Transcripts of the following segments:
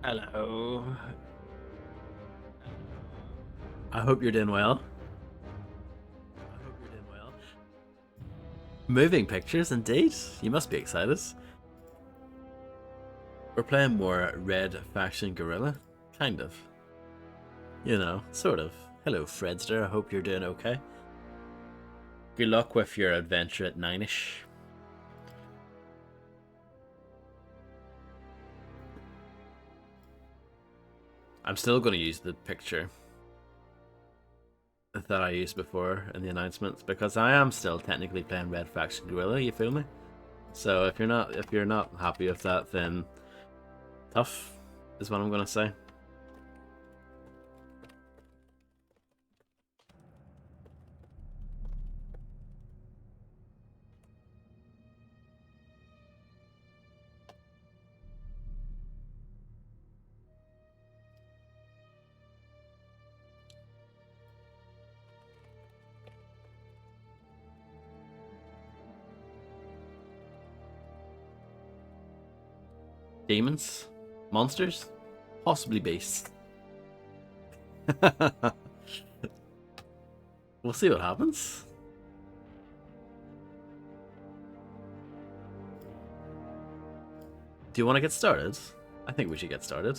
Hello. I hope you're doing well. I hope you're doing well. Moving pictures, indeed. You must be excited. We're playing more Red Faction Guerrilla. Kind of. You know, sort of. Hello, Fredster. I hope you're doing okay. Good luck with your adventure at 9ish. I'm still going to use the picture that I used before in the announcements because I am still technically playing Red Faction Guerrilla, you feel me? So if you're not happy with that, then tough is what I'm gonna say. Demons? Monsters? Possibly beasts. We'll see what happens. Do you want to get started? I think we should get started.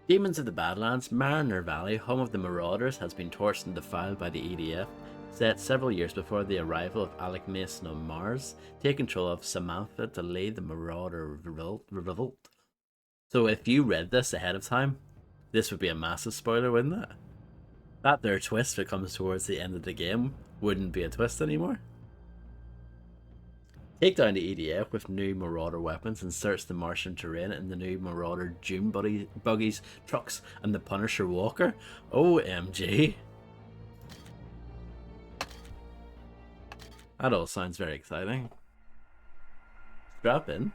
Demons of the Badlands, Mariner Valley, home of the Marauders, has been torched and defiled by the EDF, set several years before the arrival of Alec Mason on Mars, take control of Samantha to lead the Marauder revolt. So if you read this ahead of time, this would be a massive spoiler, wouldn't it? That there twist that comes towards the end of the game wouldn't be a twist anymore. Take down the EDF with new Marauder weapons and search the Martian terrain in the new Marauder Dune buggies, trucks, and the Punisher Walker. OMG. That all sounds very exciting. Strap in.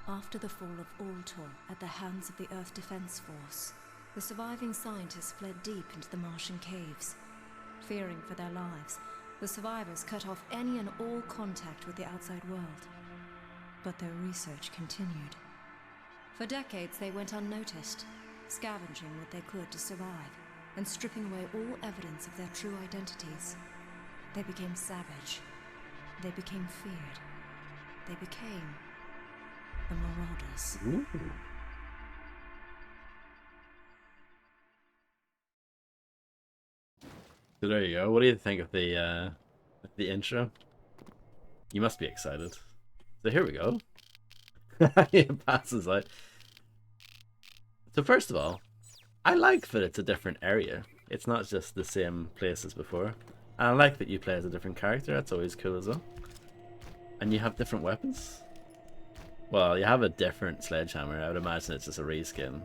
After the fall of Altor at the hands of the Earth Defense Force, the surviving scientists fled deep into the Martian caves. Fearing for their lives, the survivors cut off any and all contact with the outside world. But their research continued. For decades they went unnoticed, scavenging what they could to survive, and stripping away all evidence of their true identities. They became savage. They became feared. They became the Marauders. Ooh. So there you go. What do you think of the intro? You must be excited. So here we go. It passes out. So first of all, I like that it's a different area. It's not just the same place as before. And I like that you play as a different character. That's always cool as well. And you have different weapons. Well, you have a different sledgehammer. I would imagine it's just a reskin.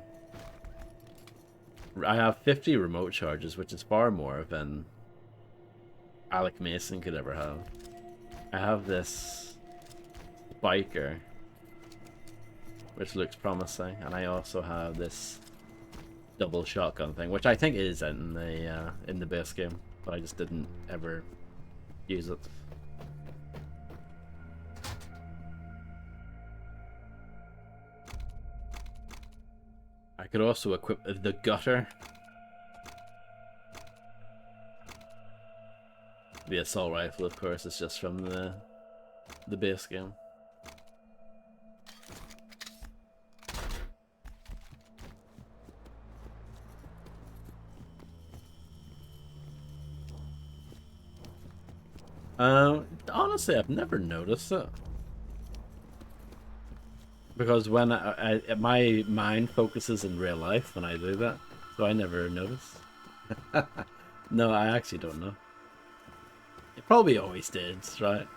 I have 50 remote charges, which is far more than Alec Mason could ever have. I have this biker, which looks promising, and I also have this double shotgun thing, which I think is in the base game, but I just didn't ever use it. I could also equip the gutter. The assault rifle, of course, is just from the base game. Honestly, I've never noticed it. Because when my mind focuses in real life when I do that, so I never notice. No, I actually don't know. It probably always did, right?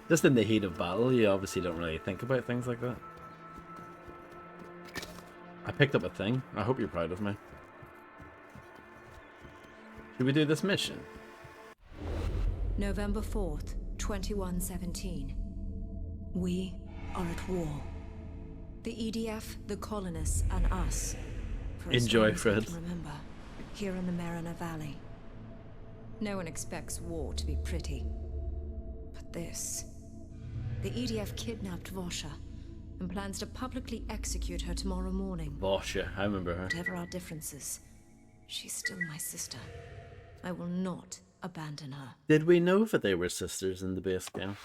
Just in the heat of battle, you obviously don't really think about things like that. I picked up a thing. I hope you're proud of me. Should we do this mission? November 4th, 2117. We are at war. The EDF, the colonists, and us. For as Enjoy, long as I Fred. can remember, here in the Mariner Valley. No one expects war to be pretty. But this... The EDF kidnapped Vosha and plans to publicly execute her tomorrow morning. Vosha, I remember her. Whatever our differences, she's still my sister. I will not abandon her. Did we know that they were sisters in the base game?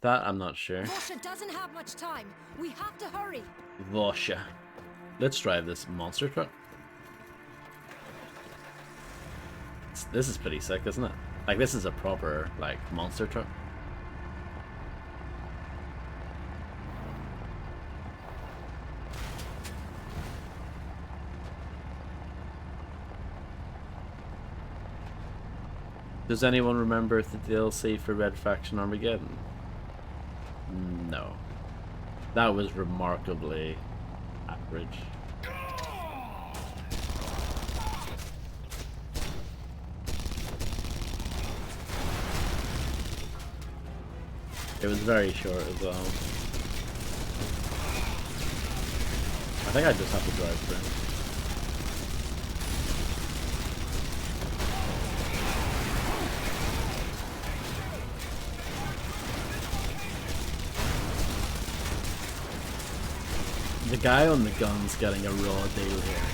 That I'm not sure. Vosha doesn't have much time. We have to hurry. Vosha. Let's drive this monster truck. This is pretty sick, isn't it? Like, this is a proper, like, monster truck. Does anyone remember the DLC for Red Faction Armageddon? No. That was remarkably average. It was very short as well. I think I just have to drive through. The guy on the gun's getting a raw deal here.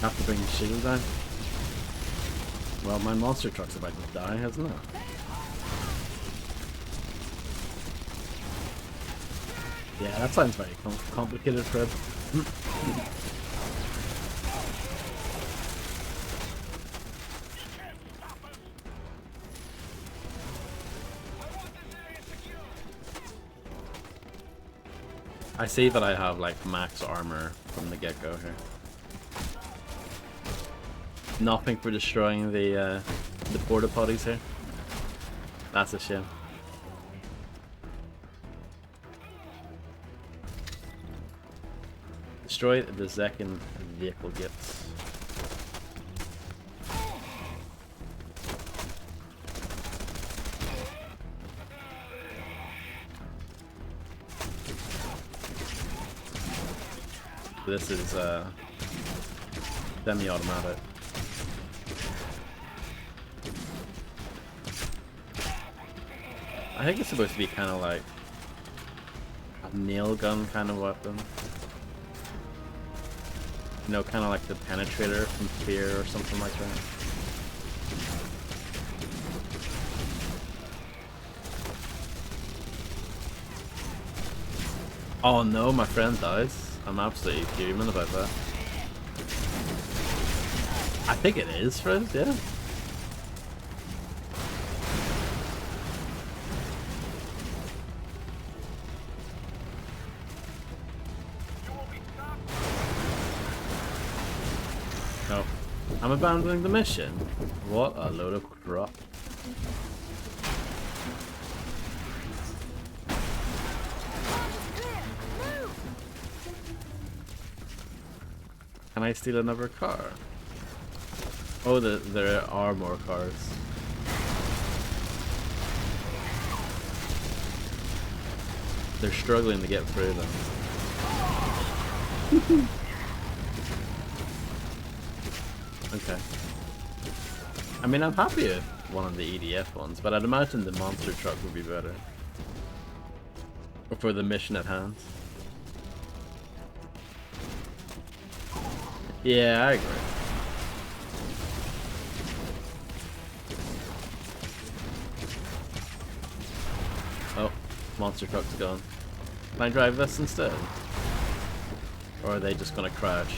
Have to bring the shield down? Well, my monster truck's about to die, hasn't it? Yeah, that sounds very complicated, Fred. I see that I have like max armor from the get-go here. Nothing for destroying the porta potties here. That's a shame. Destroy the Zekin vehicle gifts. This is semi-automatic. I think it's supposed to be kind of like a nail gun kind of weapon. You know, kind of like the penetrator from Fear or something like that. Oh no, my friend dies. I'm absolutely fuming about that. I think it is, Fred, yeah. No. I'm abandoning the mission. What a load of crap. Can I steal another car? Oh, there are more cars. They're struggling to get through them. Okay. I mean, I'm happy with one of the EDF ones, but I'd imagine the monster truck would be better. For the mission at hand. Yeah, I agree. Oh, monster truck's gone. Can I drive this instead? Or are they just gonna crash?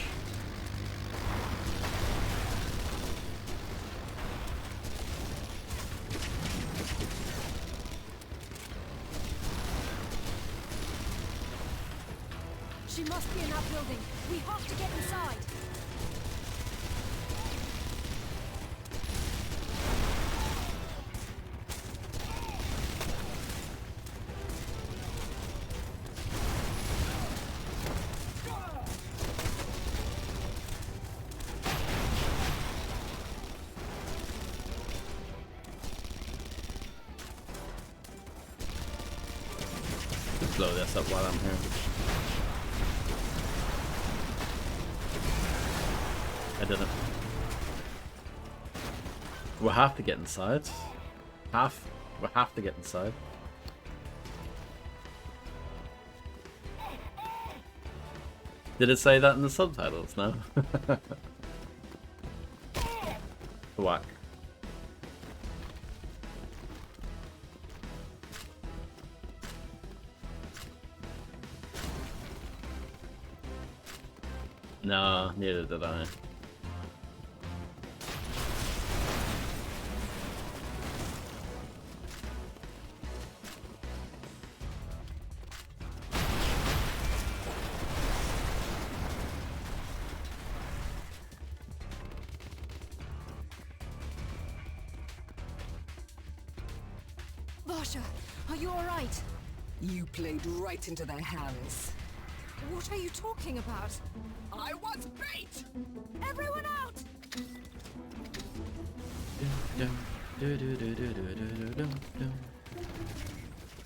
She must be in that building. We have to get inside. blow this up while I'm here. I didn't. We'll have to get inside. We'll have to get inside. Did it say that in the subtitles? No. Whack. No, neither did I. Varsha, are you alright? You played right into their hands. What are you talking about? I was bait! Everyone out!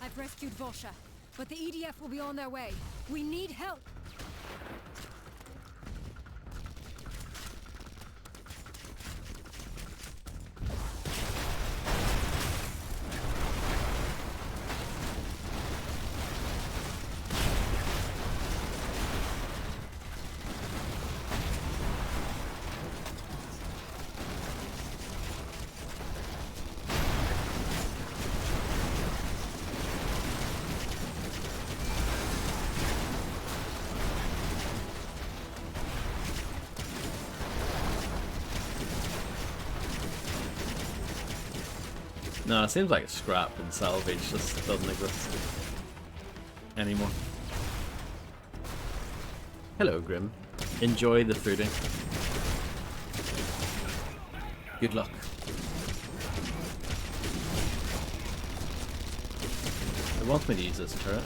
I've rescued Varsha, but the EDF will be on their way. We need help. No, it seems like scrap and salvage just doesn't exist anymore. Hello, Grim. Enjoy the fruiting. Good luck. It wants me to use this turret.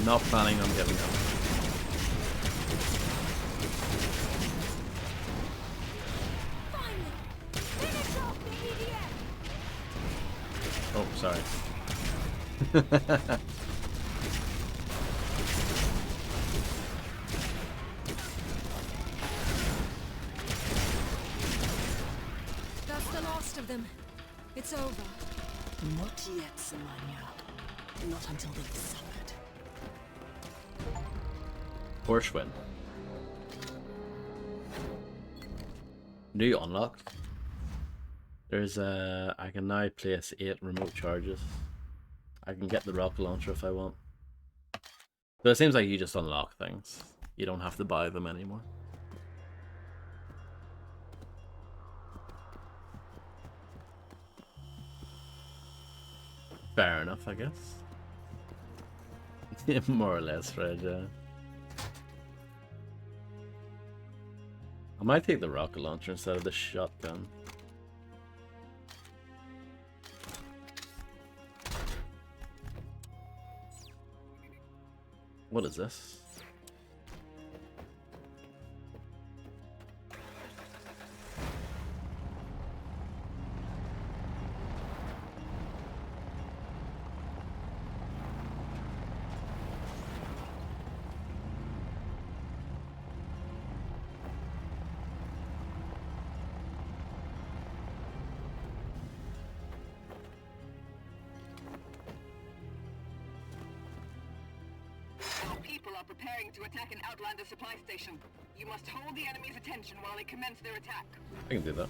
Not planning on giving up. Finally! Finish off the EDF! Oh, sorry. That's the last of them. It's over. Not yet, Samanya. Not until they've suffered. Horshwin. New unlocked. There's I can now place 8 remote charges. I can get the rocket launcher if I want. So it seems like you just unlock things. You don't have to buy them anymore. Fair enough, I guess. More or less, right, yeah. I might take the rocket launcher instead of the shotgun. What is this? Preparing to attack an Outlander supply station. You must hold the enemy's attention while they commence their attack. I can do that.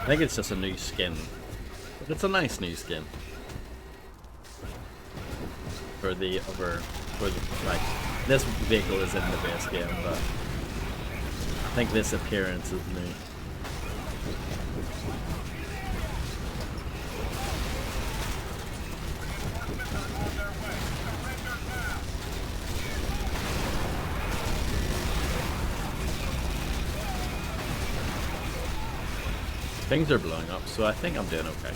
I think it's just a new skin. But it's a nice new skin. For the other... like, this vehicle is in the base game, but I think this appearance is new. Things are blowing up, so I think I'm doing okay.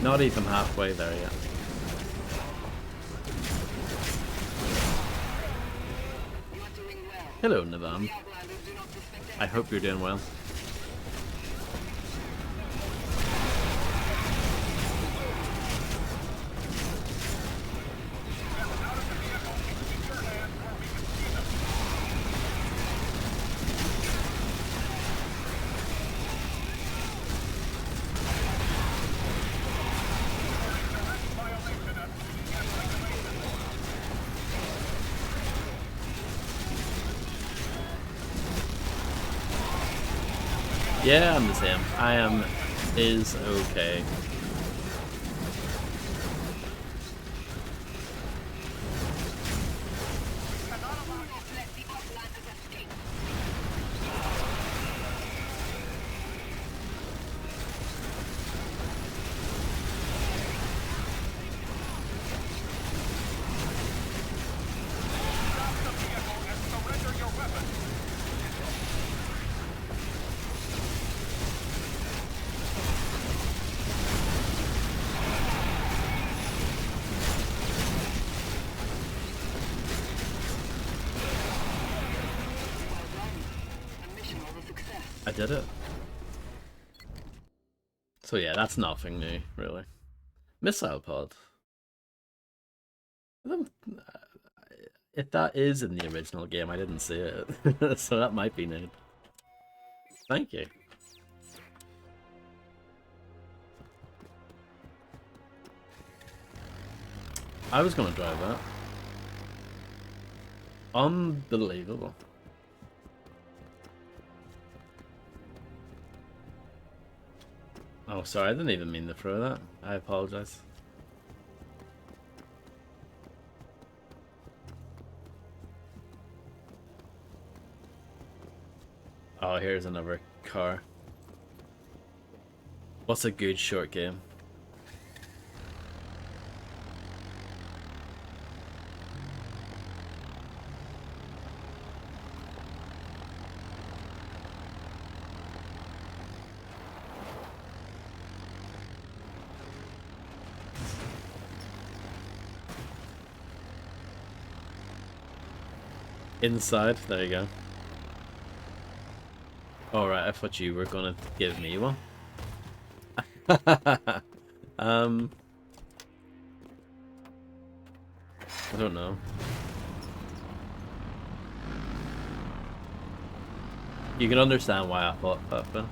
Not even halfway there yet. Hello, Navam. I hope you're doing well. Yeah, I'm the same. I am is okay. I did it. So yeah, that's nothing new, really. Missile pod. If that is in the original game, I didn't see it. So that might be new. Thank you. I was gonna drive that. Unbelievable. Oh, sorry, I didn't even mean to throw that. I apologize. Oh, here's another car. What's a good short game? Inside, there you go. Alright, I thought you were gonna give me one. I don't know. You can understand why I thought that, though.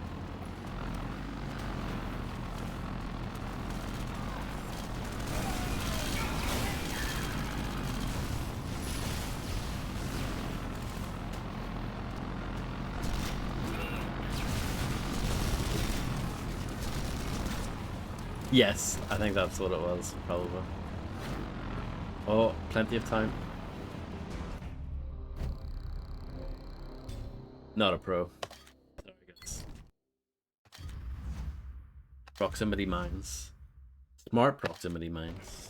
Yes, I think that's what it was, probably. Oh, plenty of time. Not a pro. There we go. Proximity mines. Smart proximity mines.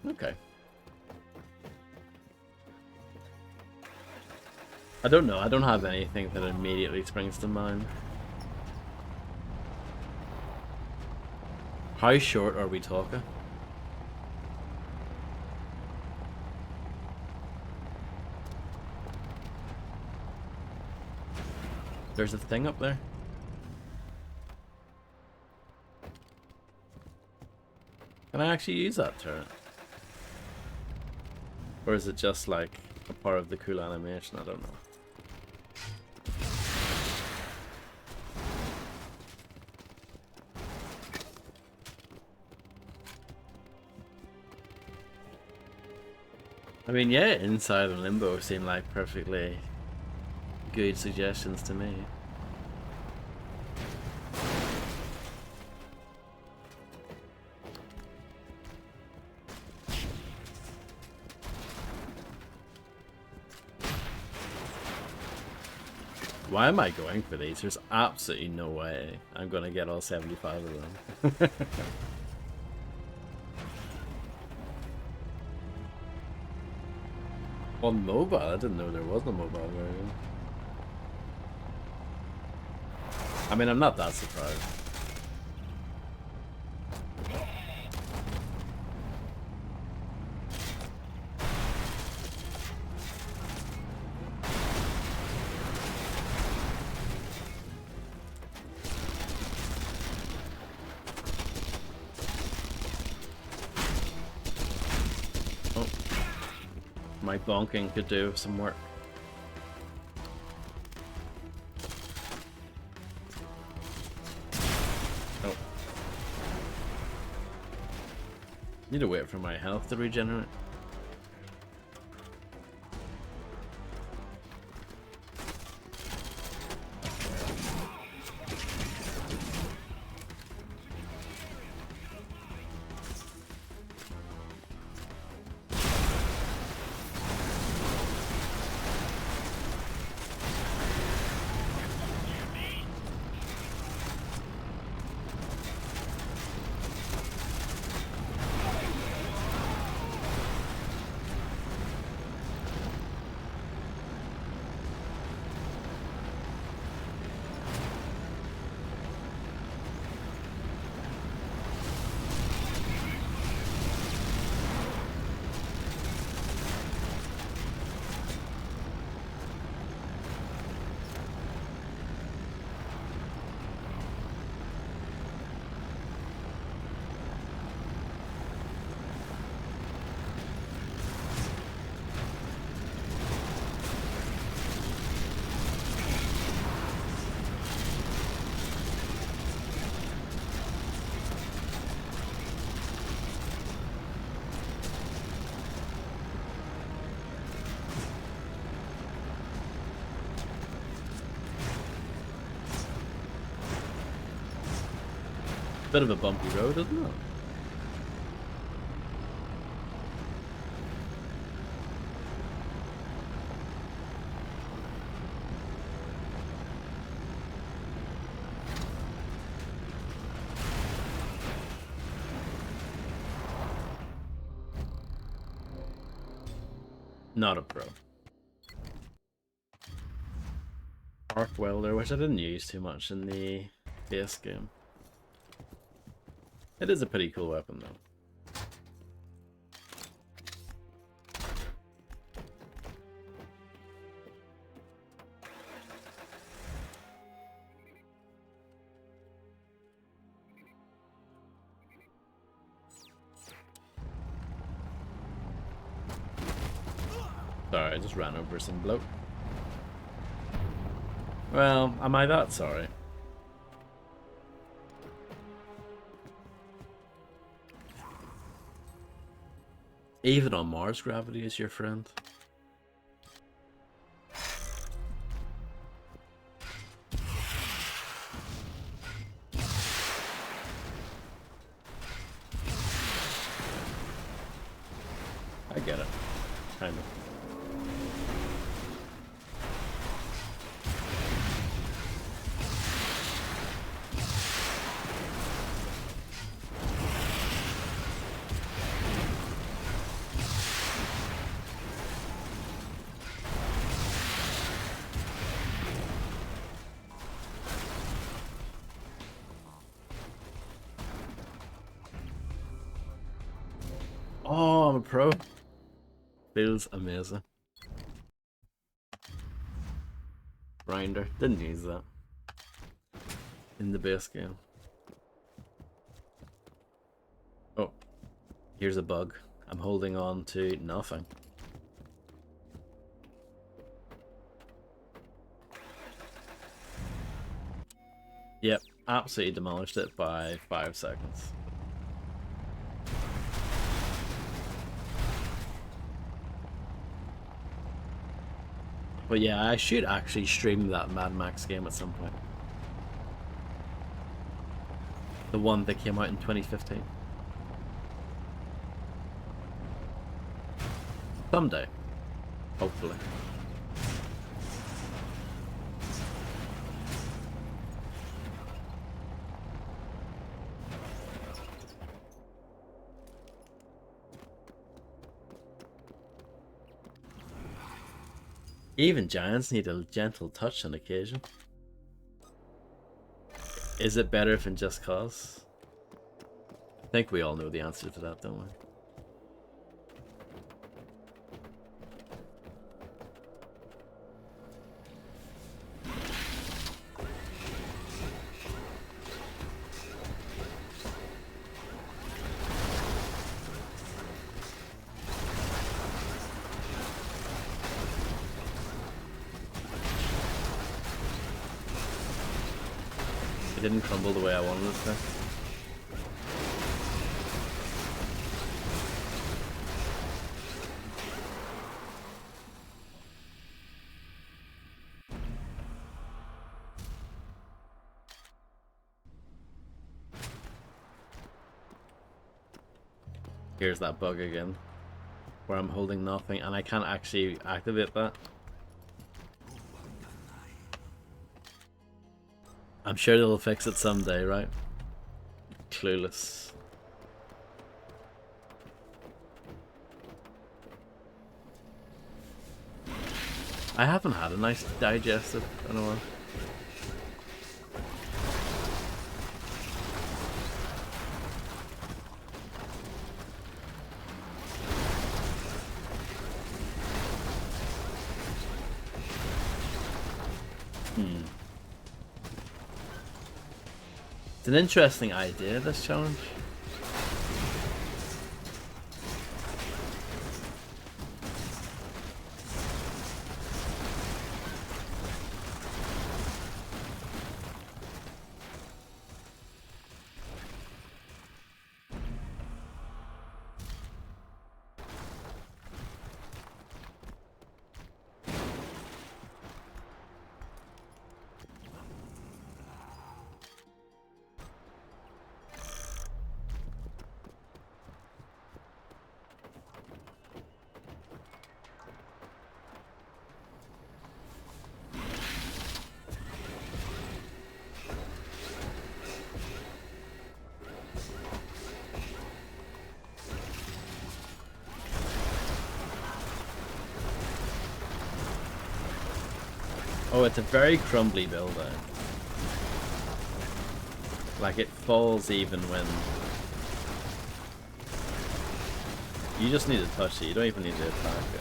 Okay. I don't know. I don't have anything that immediately springs to mind. How short are we talking? There's a thing up there. Can I actually use that turret? Or is it just like a part of the cool animation? I don't know. I mean, yeah, Inside and Limbo seem like perfectly good suggestions to me. Why am I going for these? There's absolutely no way I'm gonna get all 75 of them. On mobile? I didn't know there was a mobile version. I mean, I'm not that surprised. My bonking could do some work. Oh. Need to wait for my health to regenerate. Bit of a bumpy road, isn't it? Not a pro. Arc welder, which I didn't use too much in the base game. It is a pretty cool weapon, though. Sorry, I just ran over some bloke. Well, am I that sorry? Even on Mars, gravity is your friend. I get it. Kind of. Oh, I'm a pro. Feels amazing. Grinder. Didn't use that in the base game. Oh, here's a bug. I'm holding on to nothing. Yep, absolutely demolished it by 5 seconds. But yeah, I should actually stream that Mad Max game at some point. The one that came out in 2015. Someday. Hopefully. Even giants need a gentle touch on occasion. Is it better if in Just Cause? I think we all know the answer to that, don't we? It didn't crumble the way I wanted it to. Here's that bug again, where I'm holding nothing and I can't actually activate that. I'm sure they'll fix it someday, right? Clueless. I haven't had a nice digestive in a while. It's an interesting idea, this challenge. Oh, it's a very crumbly build out. Like, it falls even when... You just need to touch it, you don't even need to attack it.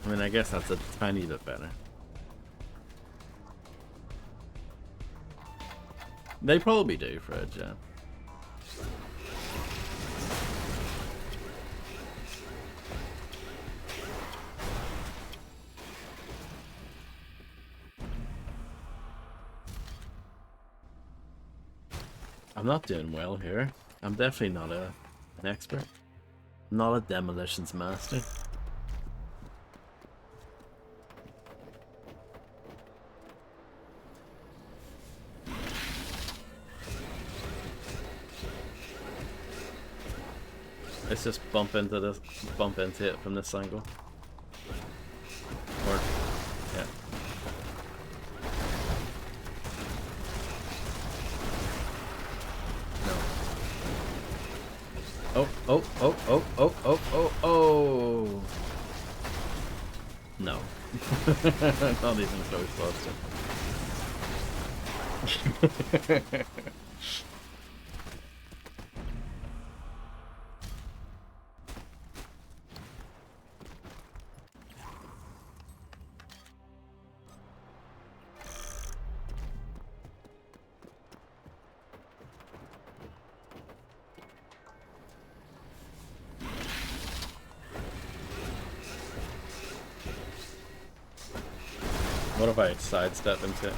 I mean, I guess that's a tiny bit better. They probably do for it, yeah. I'm not doing well here. I'm definitely not an expert. I'm not a demolitions master. Let's just bump into it from this angle. Or, yeah. Oh. No. Not even close, Buster. What if I sidestep into it?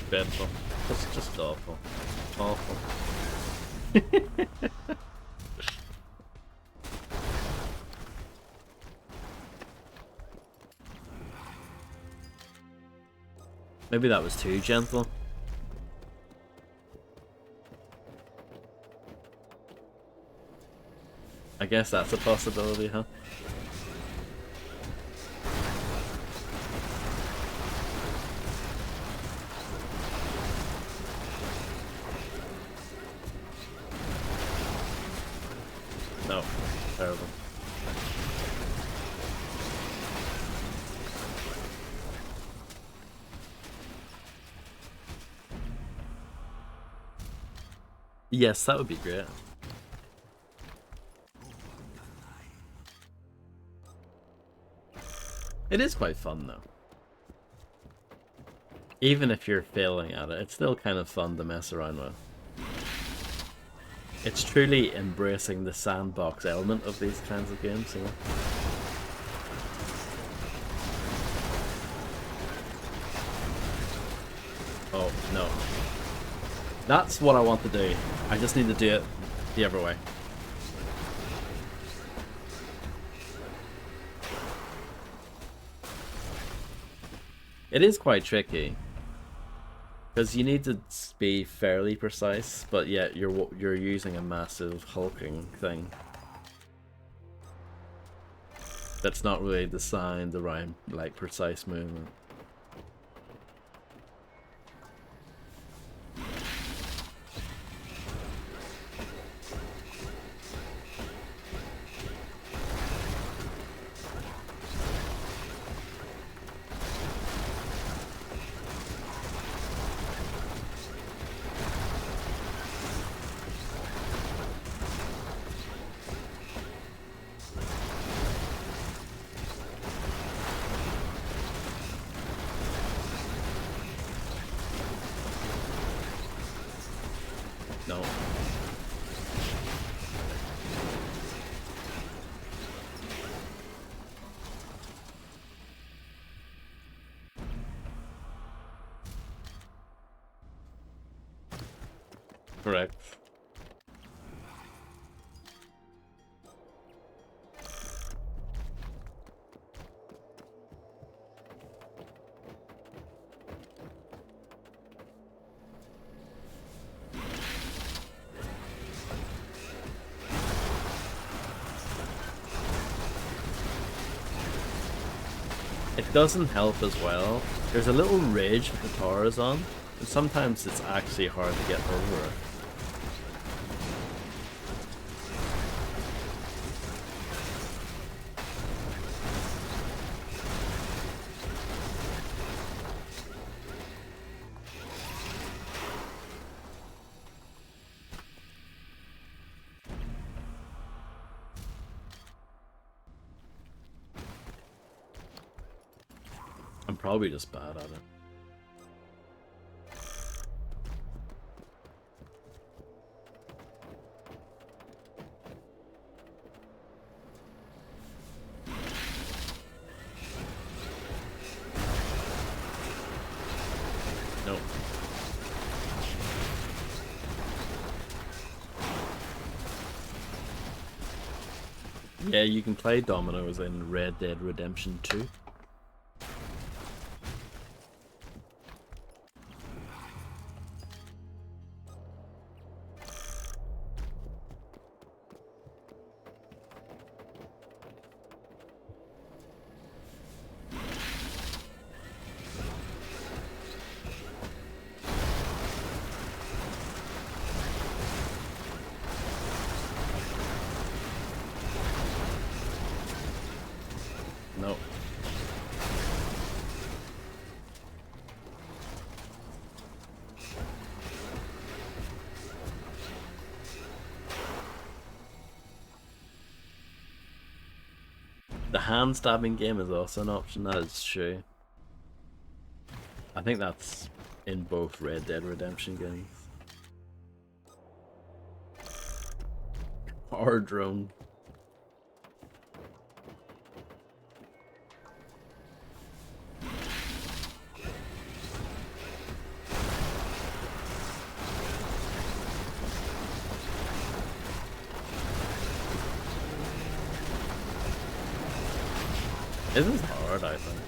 Dreadful. Just awful. Awful. Maybe that was too gentle. I guess that's a possibility, huh? No. Terrible. Yes, that would be great. It is quite fun though. Even if you're failing at it, it's still kind of fun to mess around with. It's truly embracing the sandbox element of these kinds of games, you know? Oh, no. That's what I want to do. I just need to do it the other way. It is quite tricky. Because you need to be fairly precise, but yet you're using a massive hulking thing that's not really designed around like precise movement. No. Correct. It doesn't help as well. There's a little ridge the tower is on, and sometimes it's actually hard to get over it. I'm probably just bad at it. Nope. Yeah, you can play dominoes in Red Dead Redemption 2. No. The hand stabbing game is also an option, that is true. I think that's in both Red Dead Redemption games. Or drone. This is hard, I think.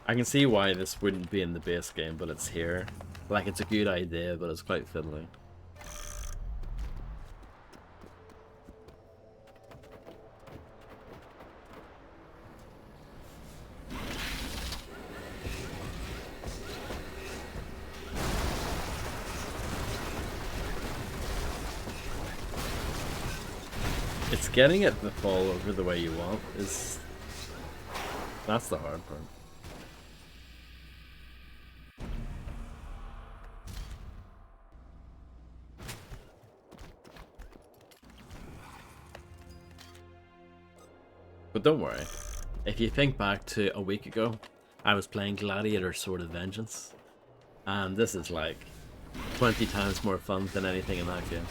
I can see why this wouldn't be in the base game, but it's here. Like, it's a good idea, but it's quite fiddly. It's getting it to fall over the way you want is... That's the hard part. But don't worry, if you think back to a week ago, I was playing Gladiator Sword of Vengeance, and this is like 20 times more fun than anything in that game.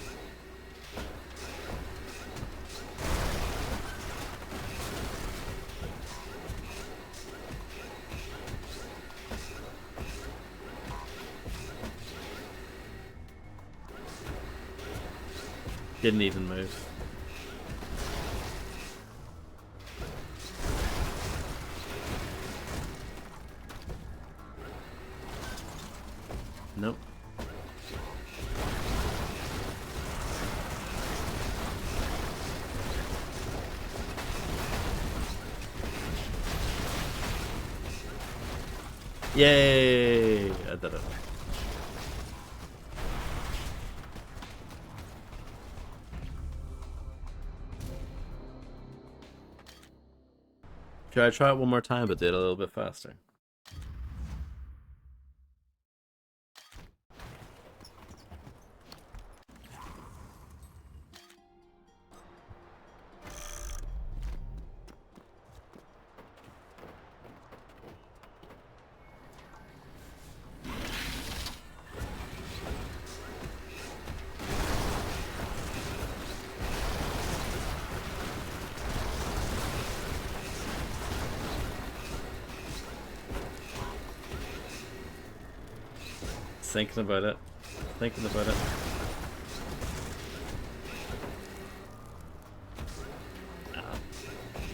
Didn't even move. Nope. Yay! I did it. Should I try it one more time but do it a little bit faster? Thinking about it. Thinking about it. Nah,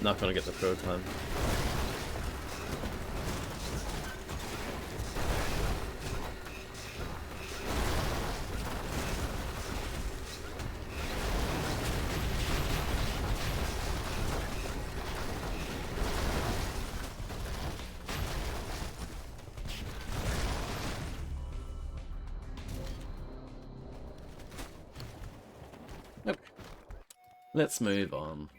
not gonna get the pro time. Okay. Let's move on.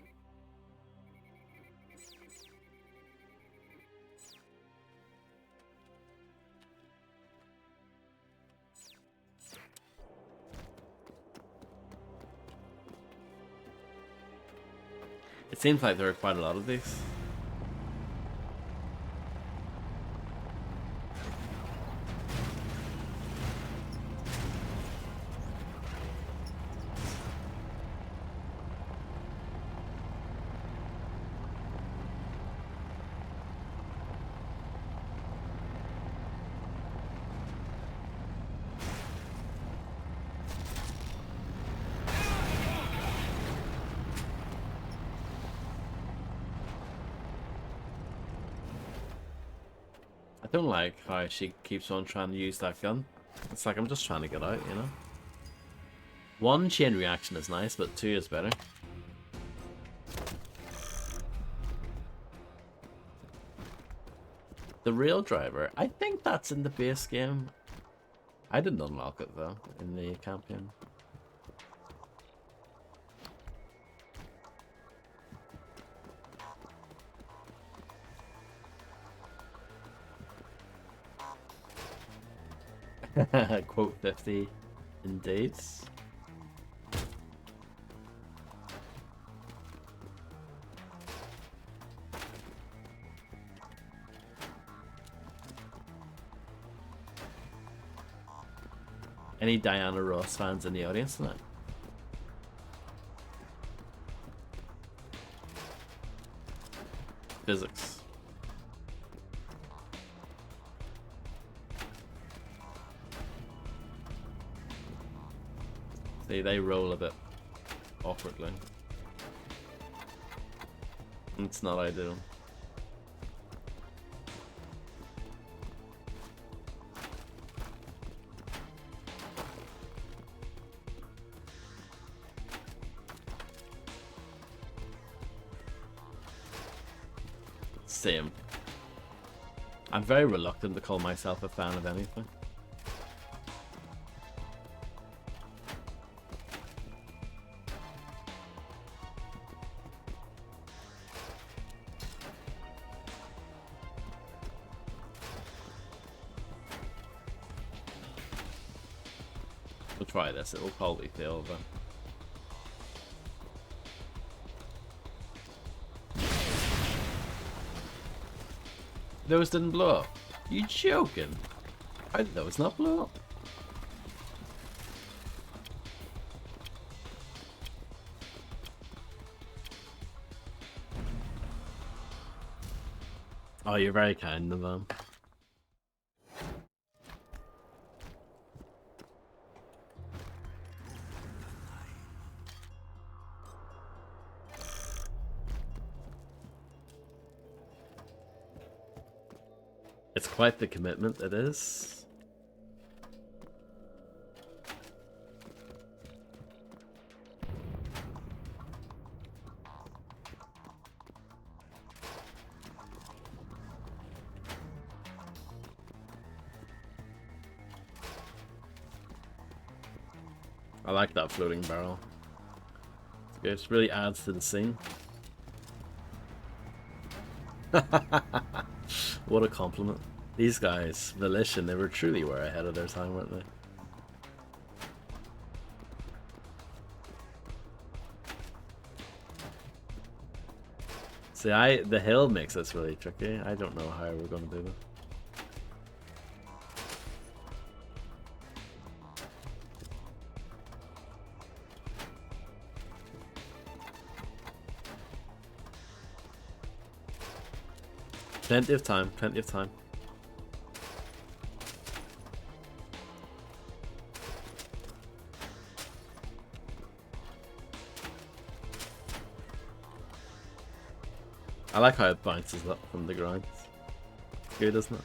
It seems like there are quite a lot of these. I don't like how she keeps on trying to use that gun. It's like I'm just trying to get out, you know? One chain reaction is nice, but two is better. The rail driver, I think that's in the base game. I didn't unlock it though in the campaign. Quote 50 indeed. Any Diana Ross fans in the audience tonight? Physics. See, they roll a bit awkwardly. It's not ideal. Same. I'm very reluctant to call myself a fan of anything. We'll try this, it will probably fail, but... Those didn't blow up. You joking? How did those not blow up? Oh, you're very kind of them. It's quite the commitment, it is. I like that floating barrel. It's good, it really adds to the scene. What a compliment. These guys, Volition, they were truly ahead of their time, weren't they? See, the hill makes this really tricky. I don't know how we're going to do that. Plenty of time, plenty of time. I like how it bounces up from the ground. It's good, isn't it?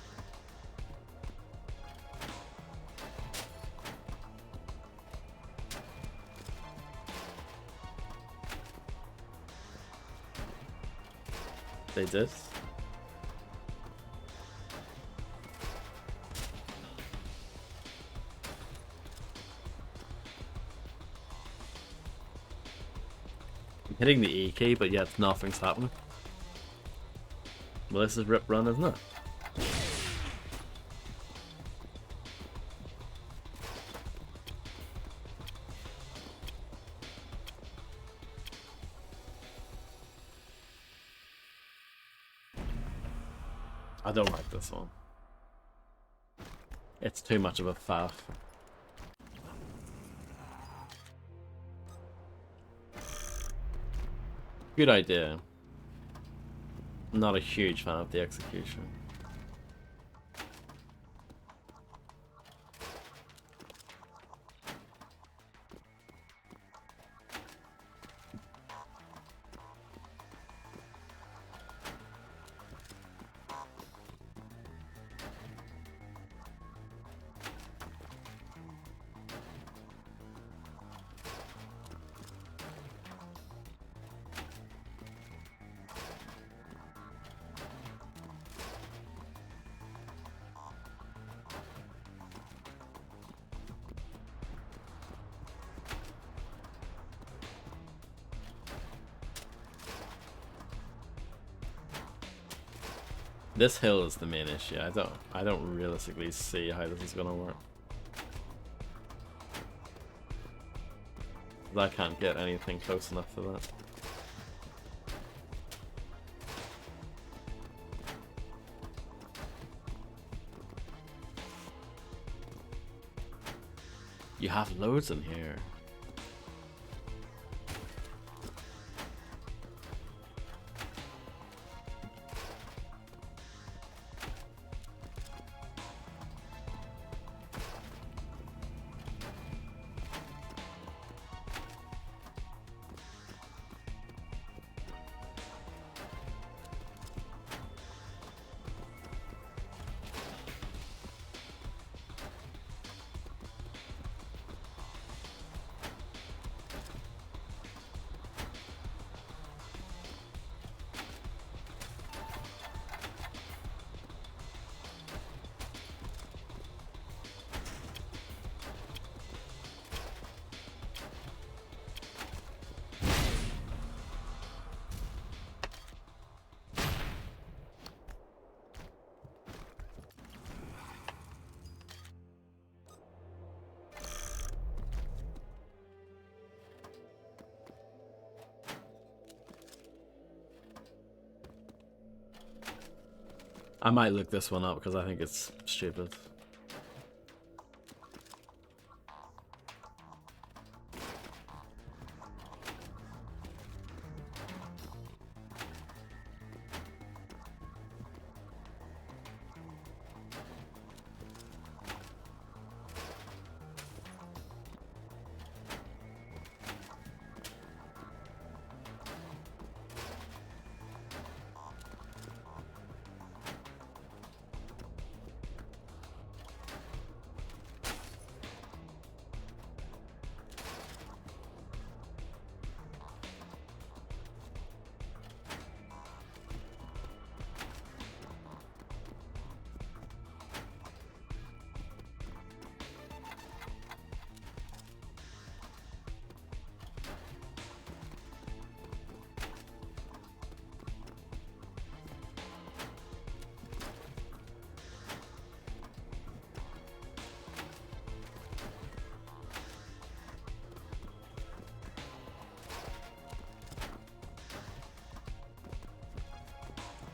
They did. I'm hitting the E key, but yet nothing's happening. Well, this is Rip Run, isn't it? I don't like this one. It's too much of a faff. Good idea. Not a huge fan of the execution. This hill is the main issue. I don't realistically see how this is gonna work. I can't get anything close enough to that. You have loads in here. I might look this one up because I think it's stupid.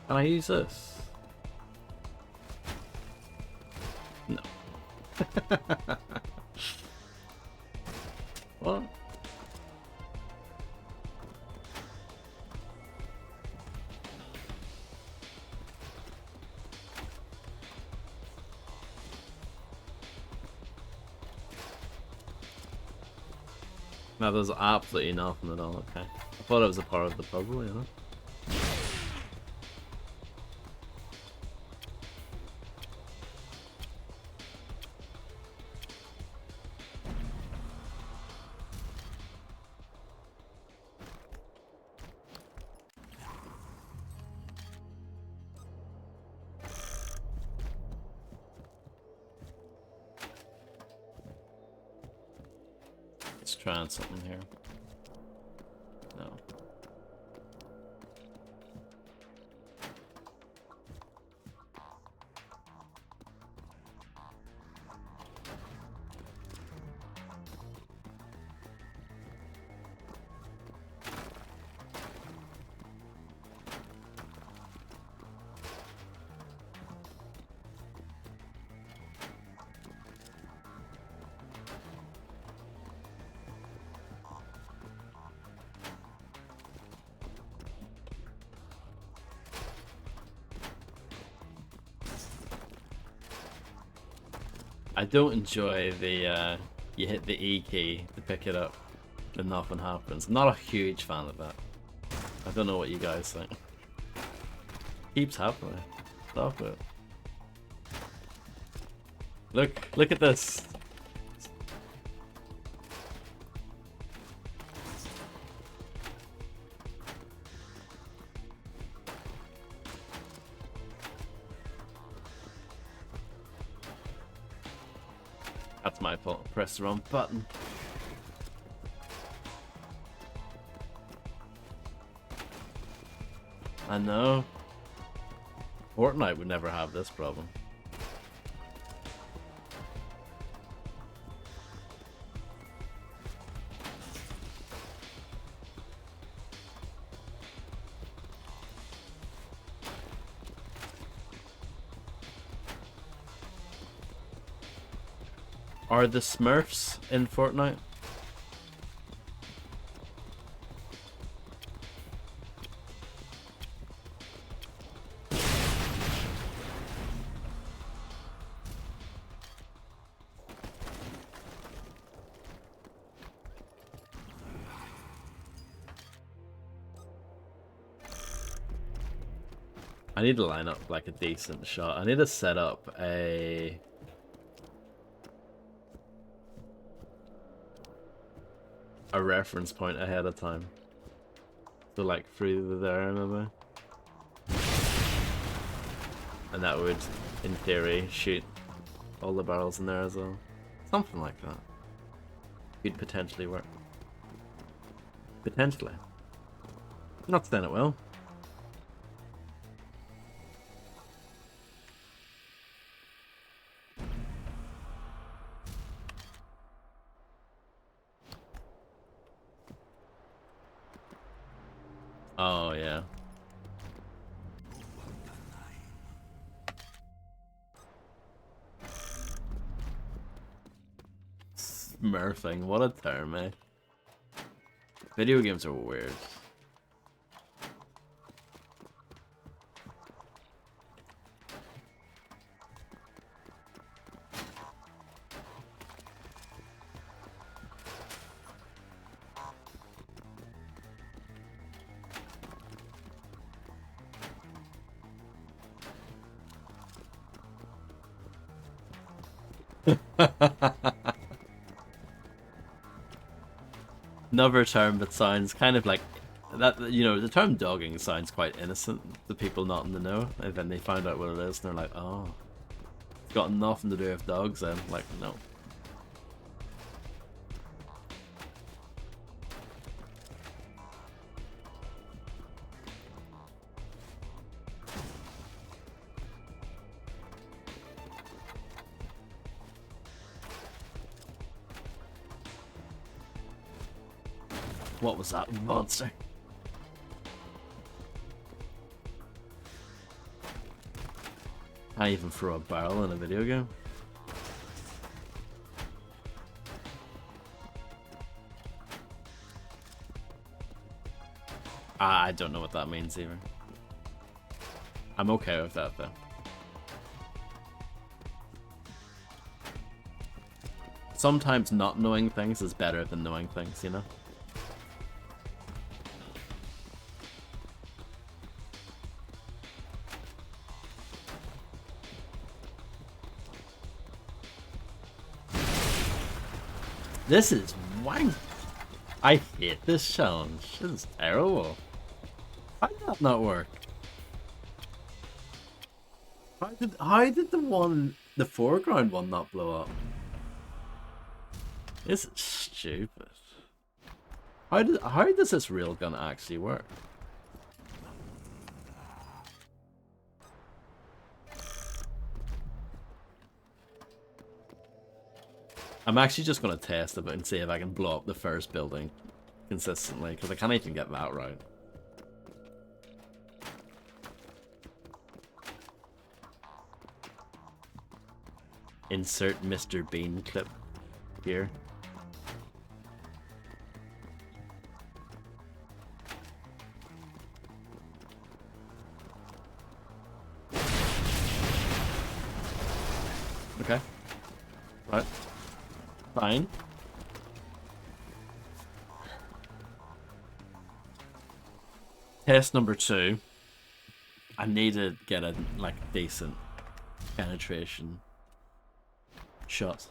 Can I use this? No. What? No, there's absolutely nothing at all, okay. I thought it was a part of the puzzle, you know? Let's try on something here. No. I don't enjoy the you hit the E key to pick it up and nothing happens. Not a huge fan of that. I don't know what you guys think. Keeps happening. Stop it. Look at this. That's my fault. Press the wrong button. I know. Fortnite would never have this problem. Are the Smurfs in Fortnite? I need to line up like a decent shot. I need to set up a reference point ahead of time. So like through there maybe. And that would, in theory, shoot all the barrels in there as well. Something like that. Could potentially work. Potentially. Not saying it will. Oh, yeah. Smurfing, what a term, eh? Video games are weird. Another term that sounds kind of like that, you know, the term dogging sounds quite innocent to people not in the know, and then they find out what it is and they're like, oh, it's got nothing to do with dogs then. Like, no. What was that monster? I even throw a barrel in a video game. I don't know what that means either. I'm okay with that though. Sometimes not knowing things is better than knowing things, you know? This is wank. I hate this challenge. This is terrible. How did that not work? How did the foreground one not blow up? This is stupid. How does this railgun actually work? I'm actually just going to test it and see if I can blow up the first building consistently, because I can't even get that right. Insert Mr. Bean clip here. Okay. Right. Fine. Test number 2. I need to get a decent penetration shot.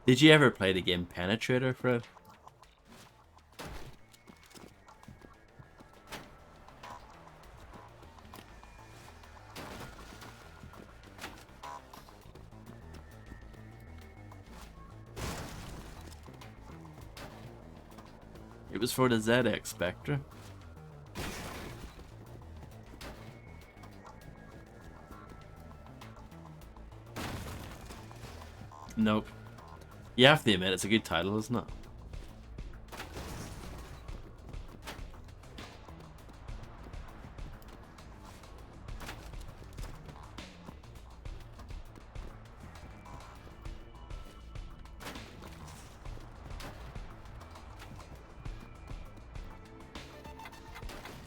Did you ever play the game Penetrator, Fred? It was for the ZX Spectre. Nope. You have to admit, it's a good title, isn't it?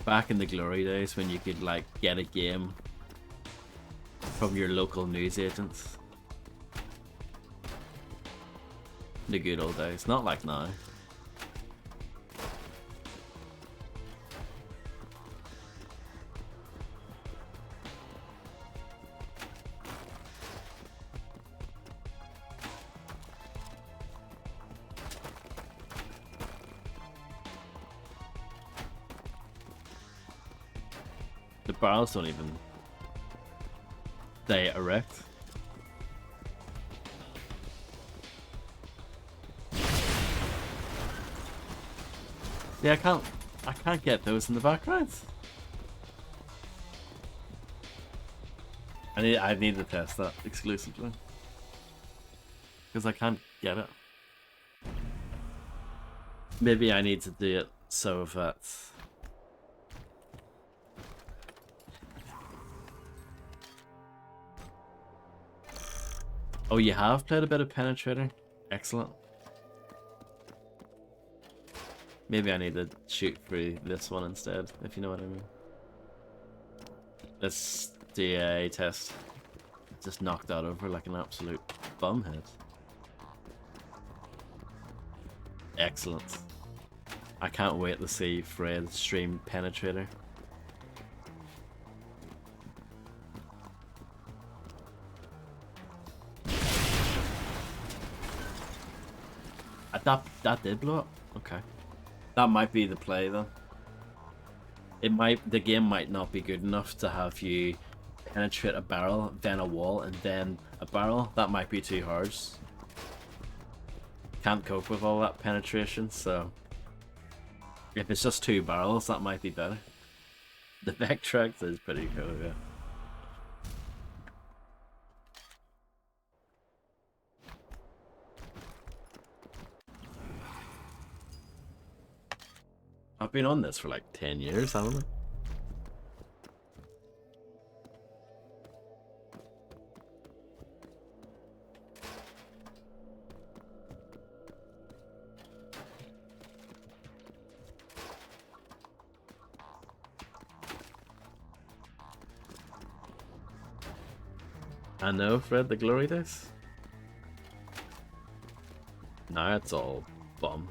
Back in the glory days when you could like get a game from your local newsagents. The good old days, not like now. The barrels don't even stay erect. Yeah, I can't get those in the background. I need to test that exclusively. Because I can't get it. Maybe I need to do it so that oh, you have played a bit of Penetrator? Excellent. Maybe I need to shoot through this one instead, if you know what I mean. Let's do a test. Just knocked that over like an absolute bumhead. Excellent. I can't wait to see Fred stream Penetrator. That did blow up? Okay. That might be the play though. The game might not be good enough to have you penetrate a barrel, then a wall, and then a barrel. That might be too hard. Can't cope with all that penetration, so if it's just 2 barrels, that might be better. The Vectrex is pretty cool, yeah. I've been on this for like 10 years, haven't I? I know, Fred, the glory days. Now it's all bum.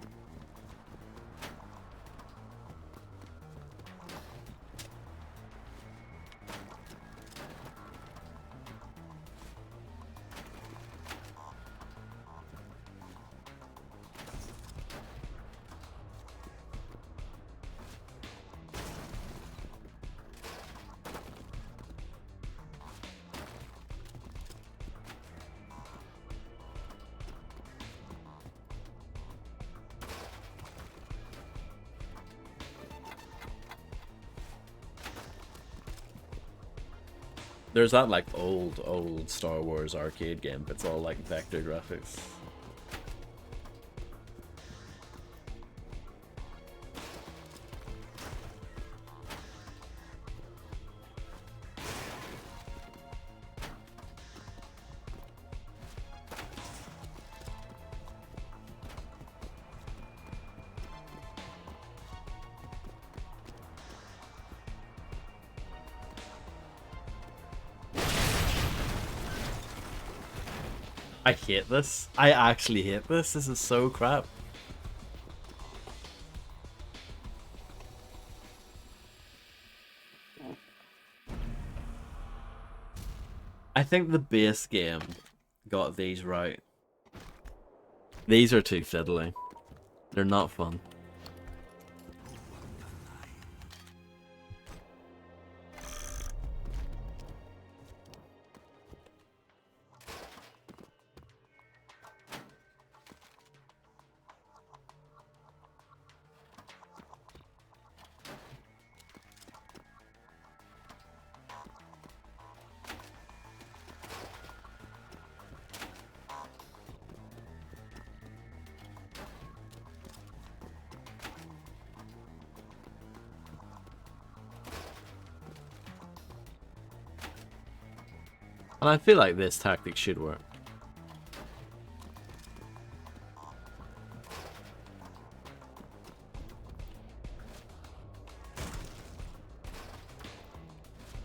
There's that like old Star Wars arcade game, but it's all like vector graphics. I hate this. I actually hate this. This is so crap. I think the base game got these right. These are too fiddly. They're not fun. And I feel like this tactic should work.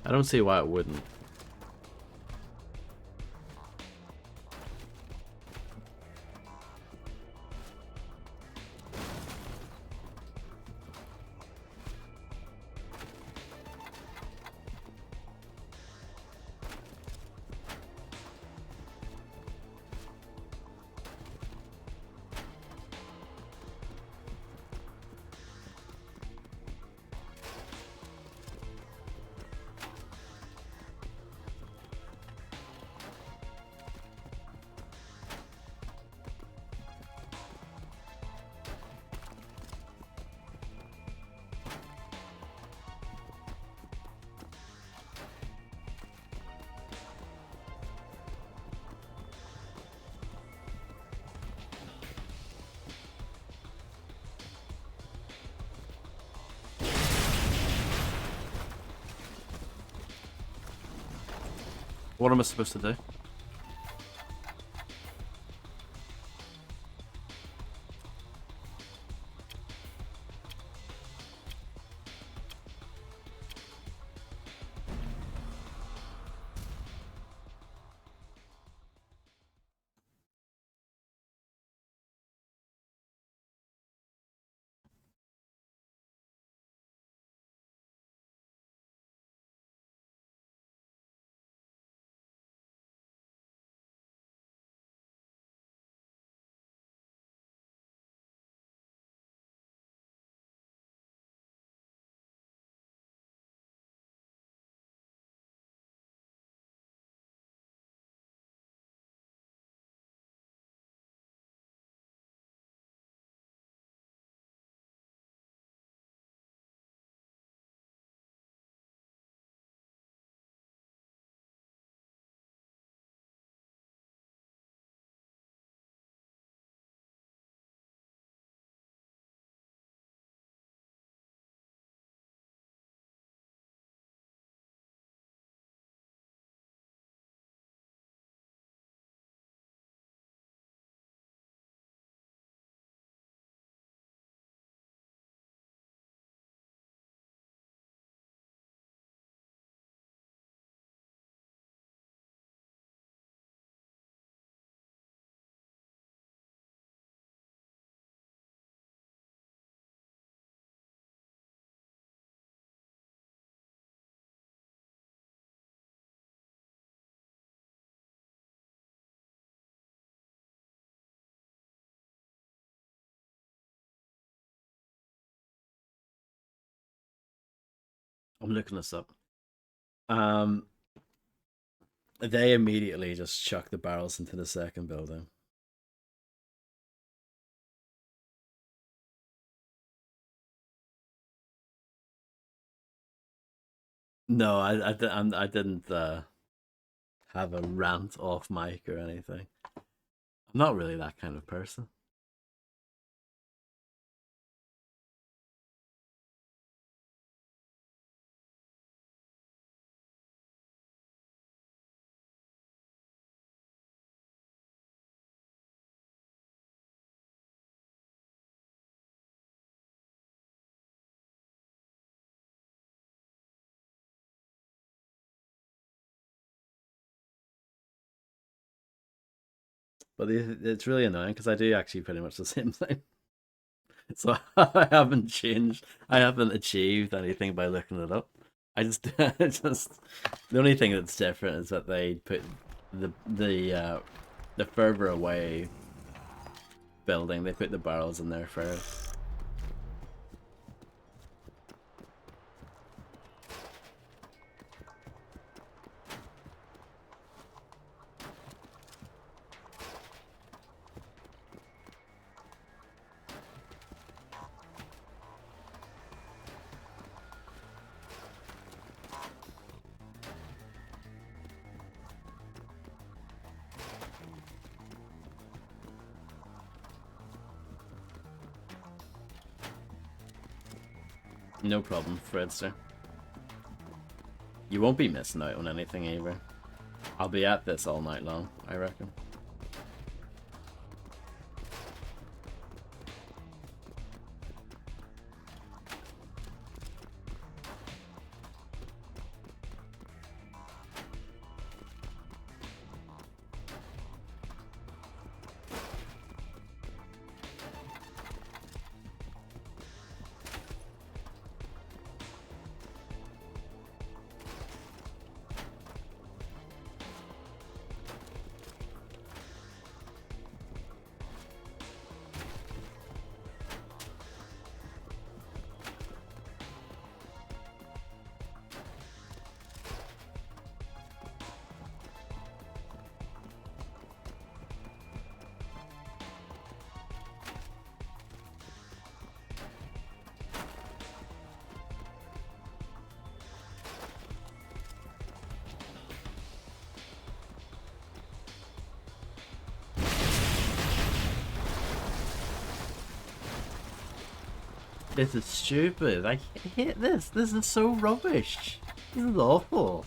I don't see why it wouldn't. What am I supposed to do? I'm looking this up. They immediately just chuck the barrels into the second building. No, I didn't have a rant off mic or anything. I'm not really that kind of person. But it's really annoying because I do actually pretty much the same thing. So I haven't changed. I haven't achieved anything by looking it up. I just, the only thing that's different is that they put the further away building, they put the barrels in there first. No problem, Fredster. You won't be missing out on anything either. I'll be at this all night long, I reckon. This is stupid. I hate this. This is so rubbish. This is awful.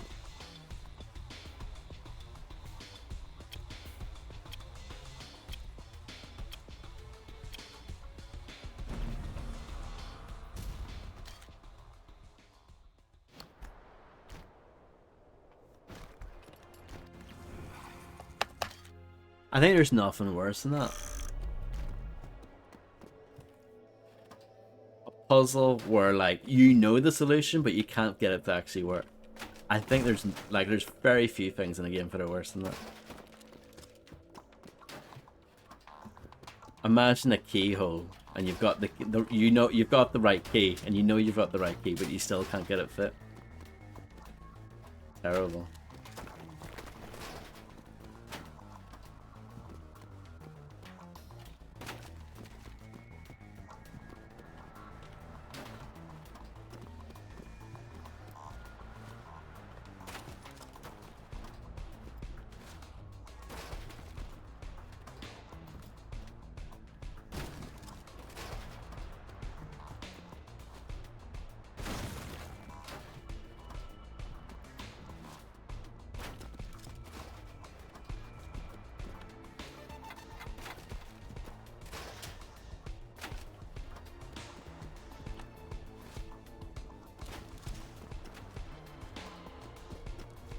I think there's nothing worse than that. Puzzle where like you know the solution but you can't get it to actually work. I think there's very few things in a game that are worse than that. Imagine a keyhole and you've got you've got the right key and you know you've got the right key but you still can't get it fit. Terrible.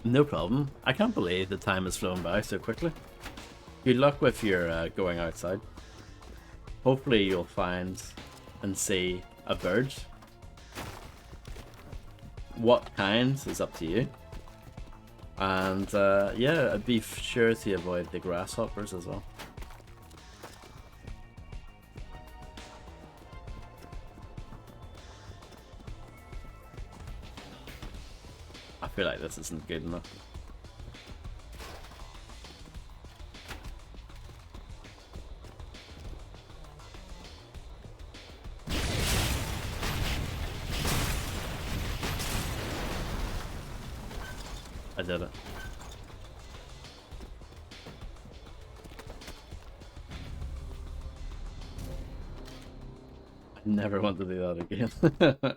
No problem. I can't believe the time has flown by so quickly. Good luck with your going outside. Hopefully you'll find and see a bird. What kind is up to you. And yeah, be sure to avoid the grasshoppers as well. I feel like this isn't good enough. I did it. I never want to do that again.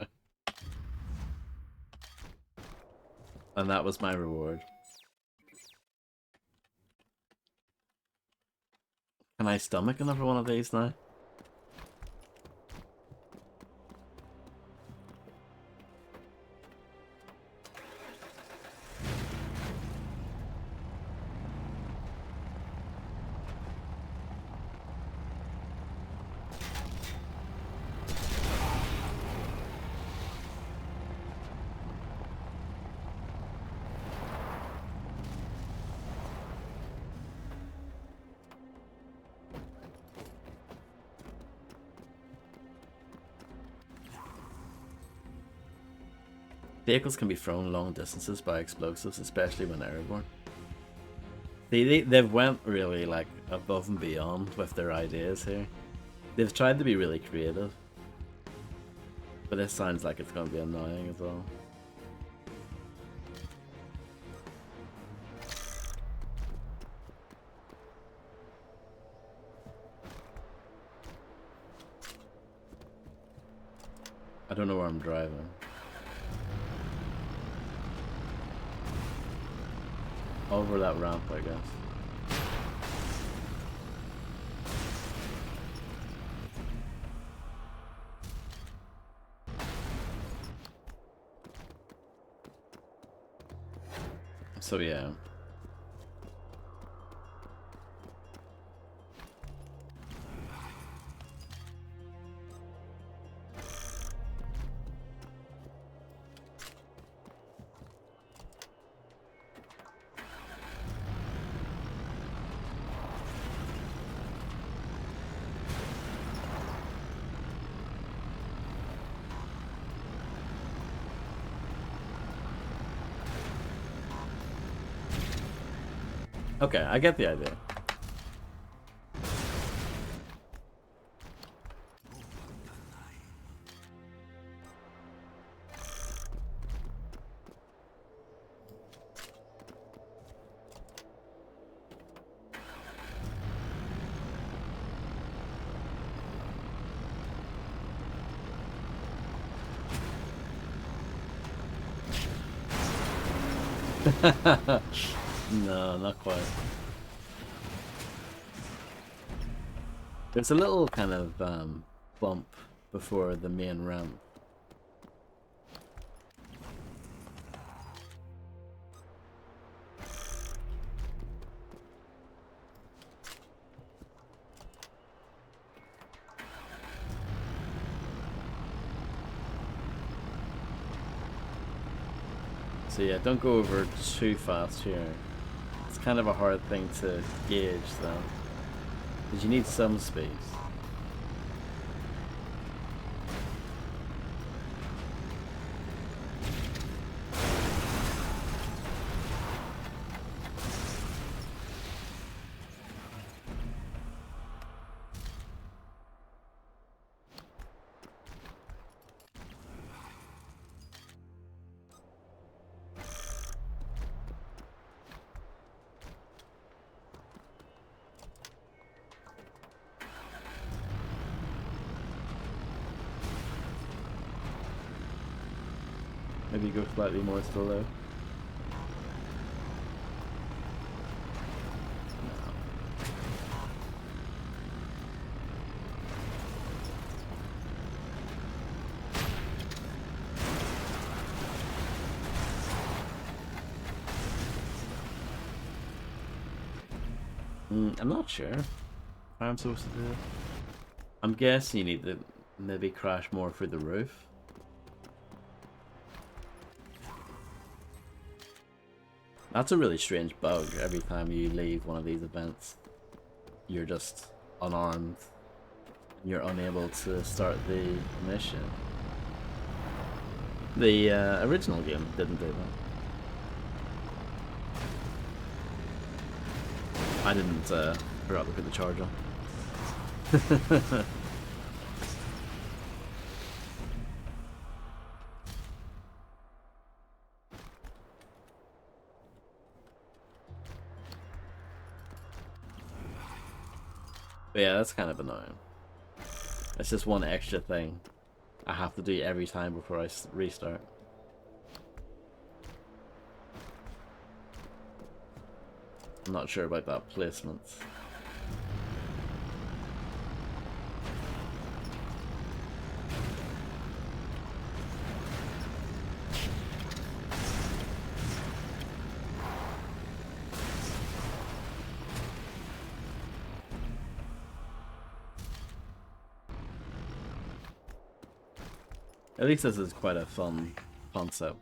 And that was my reward. Can I stomach another one of these now? Vehicles can be thrown long distances by explosives, especially when airborne. They've went really like above and beyond with their ideas here. They've tried to be really creative. But this sounds like it's going to be annoying as well. I don't know where I'm driving. over that ramp, I guess. So yeah. Okay, I get the idea. No, not quite. There's a little kind of bump before the main ramp. So yeah, don't go over too fast here. It's kind of a hard thing to gauge though, because you need some space. Maybe go slightly more still though. I'm not sure how I'm supposed to do it. I'm guessing you need to maybe crash more through the roof. That's a really strange bug. Every time you leave one of these events, you're just unarmed. You're unable to start the mission. The original game didn't do that. I didn't forgot to put the charge on. But yeah, that's kind of annoying. It's just one extra thing I have to do every time before I restart. I'm not sure about that placement. At least this is quite a fun concept.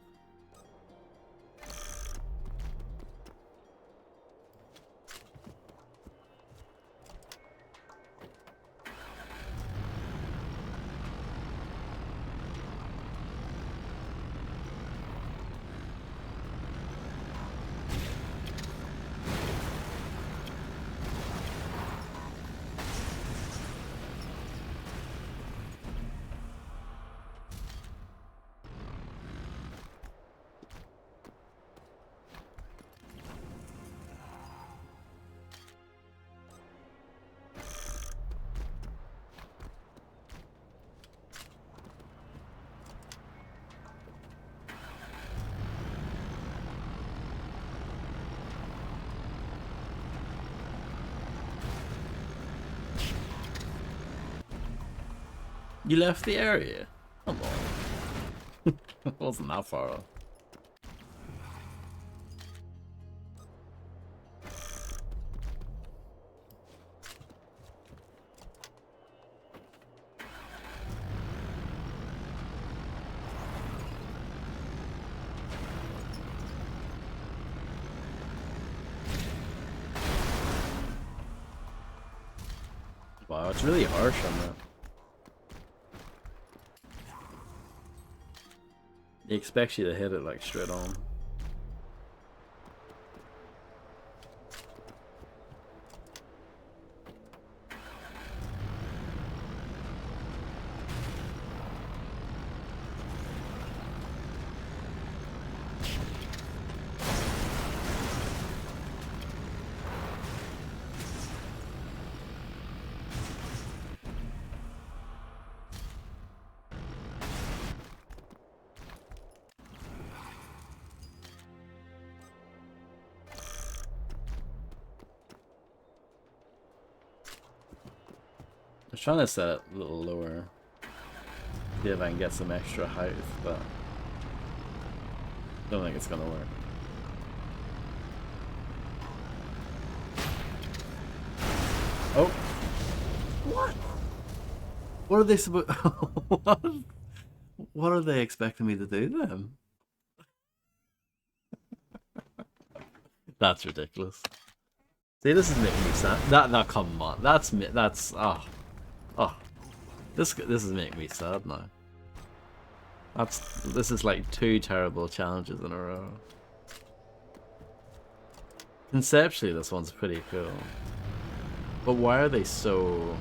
You left the area? Come on. It wasn't that far off. Wow, it's really harsh on that. He expects you to hit it like straight on. I was trying to set it a little lower. See if I can get some extra height, but don't think it's gonna work. Oh! What? What are they supposed? What are they expecting me to do then? That's ridiculous. See, this is making me sad. That come on. That's this is making me sad now. This is like 2 terrible challenges in a row. Conceptually, this one's pretty cool, but why are they so?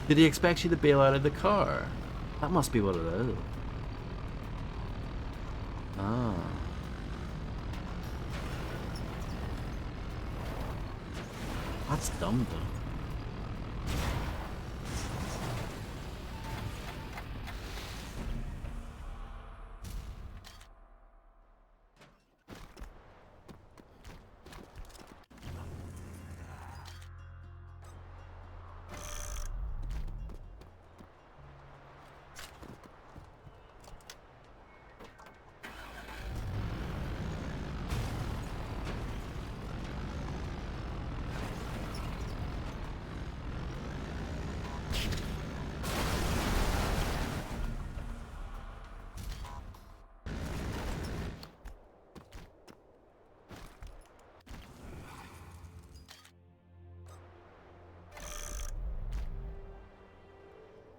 Did he expect you to bail out of the car? That must be what it is. Ah. That's dumb though.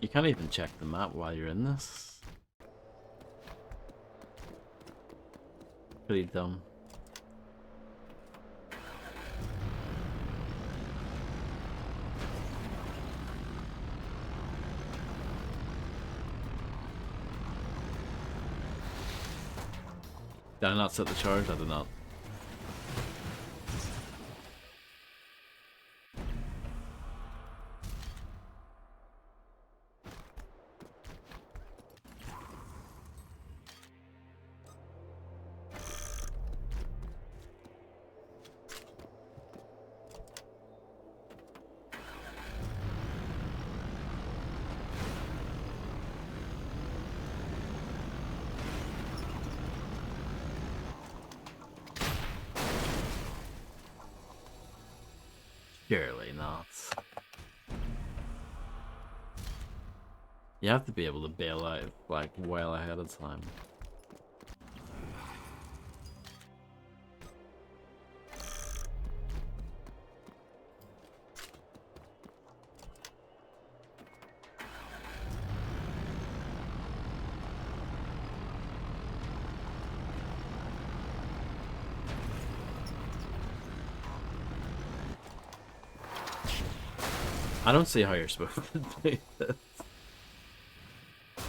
You can't even check the map while you're in this. Pretty dumb. Did I not set the charge? I did not. Surely not. You have to be able to bail out like well ahead of time. I don't see how you're supposed to do this. I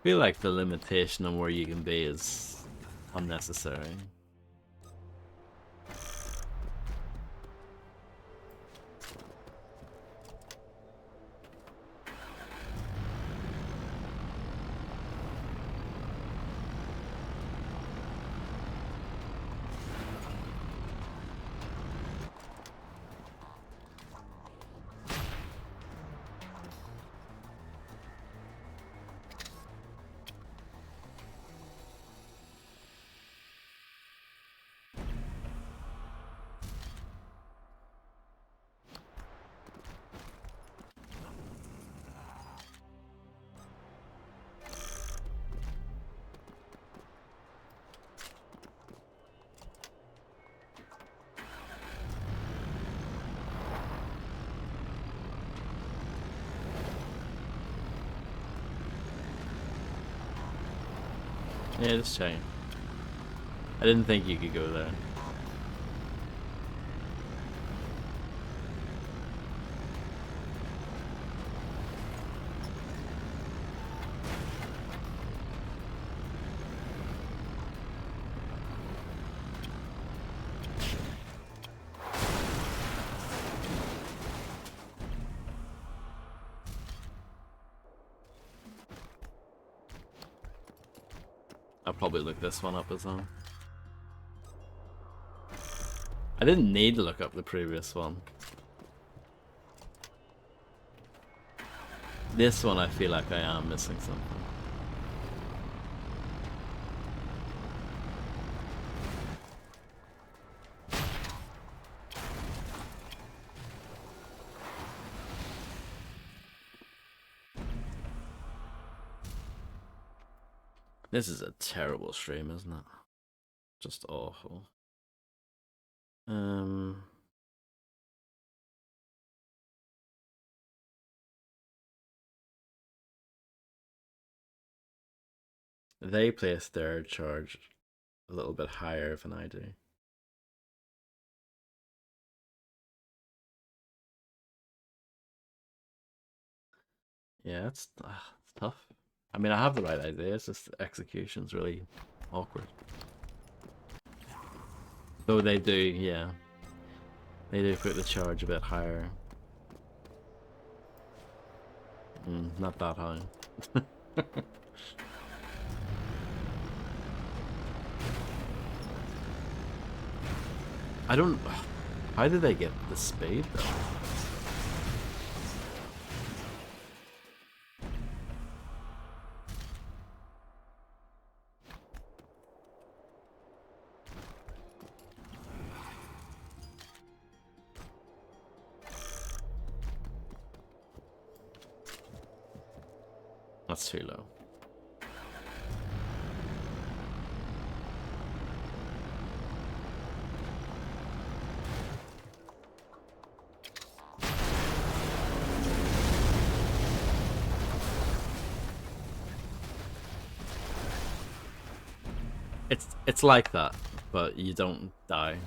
feel like the limitation on where you can be is unnecessary. Yeah, just checking. I didn't think you could go there. I'll probably look this one up as well. I didn't need to look up the previous one. This one I feel like I am missing something. This is a terrible stream, isn't it? Just awful. They place their charge a little bit higher than I do. Yeah, it's tough. I mean, I have the right idea, it's just the execution's really awkward. Though they do, yeah. They do put the charge a bit higher. Not that high. I don't... How did they get the speed though? That's too low. It's like that, but you don't die.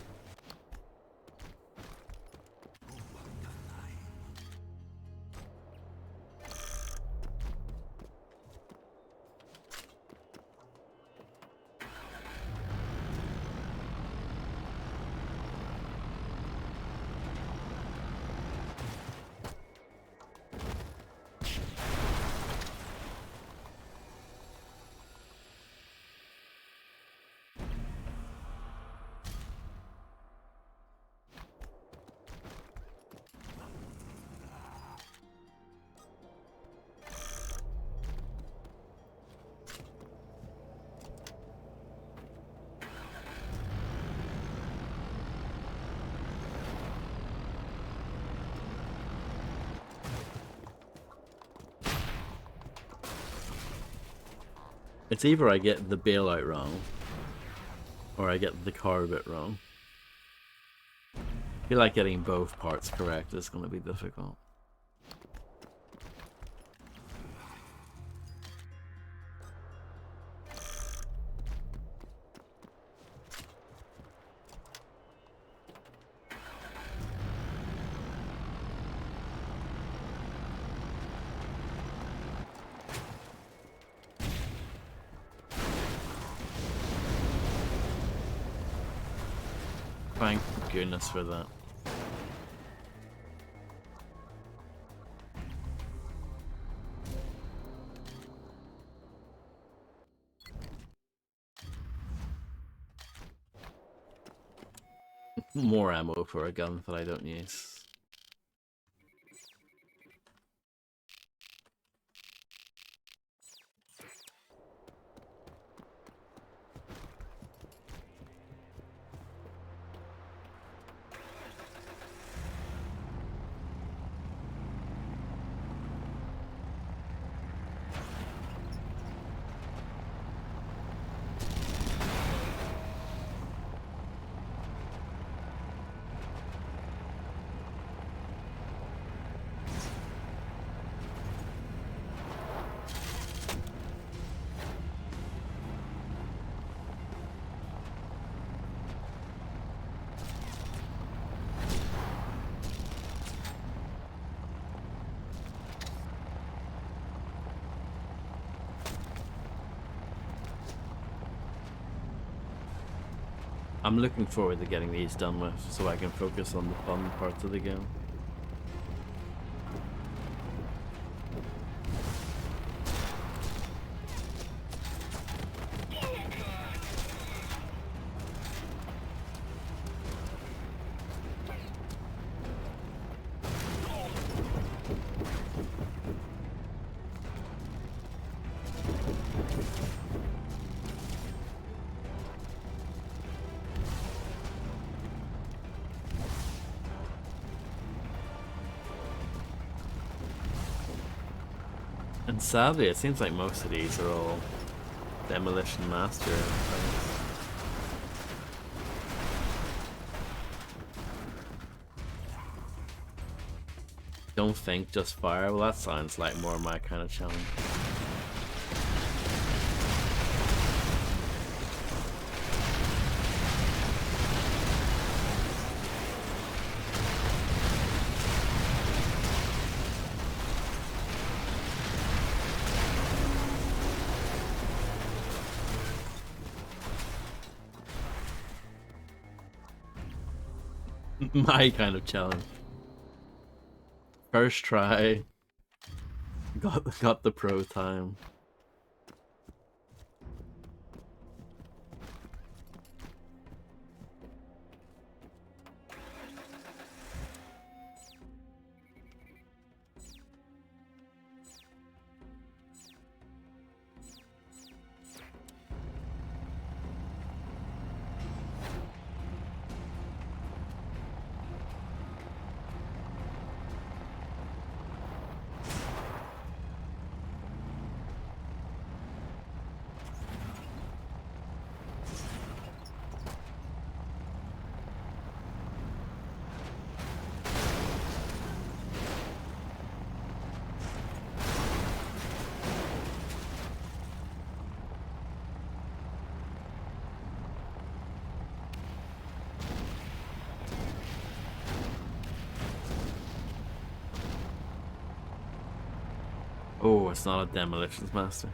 It's either I get the bailout wrong, or I get the car bit wrong. I feel like getting both parts correct is going to be difficult. Thank goodness for that. More ammo for a gun that I don't use. I'm looking forward to getting these done with so I can focus on the fun parts of the game. And sadly, it seems like most of these are all Demolition Master things. Don't think, just fire. Well, that sounds like more my kind of challenge. My kind of challenge. First try. Got the pro time. Oh, it's not a Demolitions Master.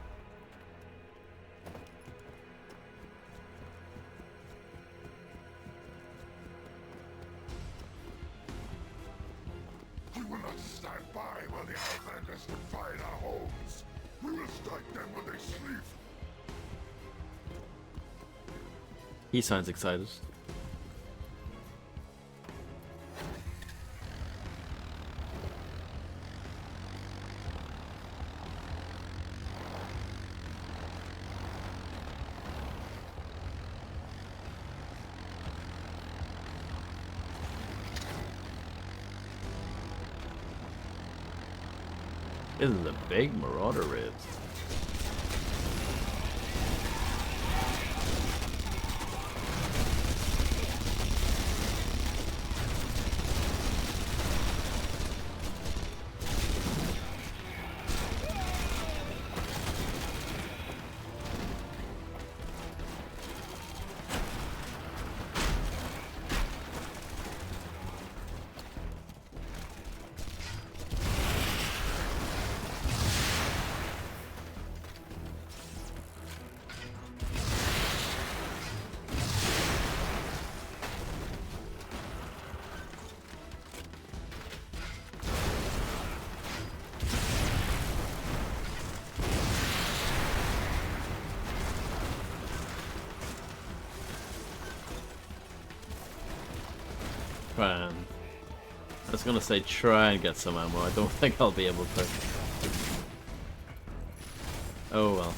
We will not stand by while the Outlanders define our homes. We will strike them when they sleep. He sounds excited. This is a big Marauder raid. I was gonna say try and get some ammo. I don't think I'll be able to. Oh well.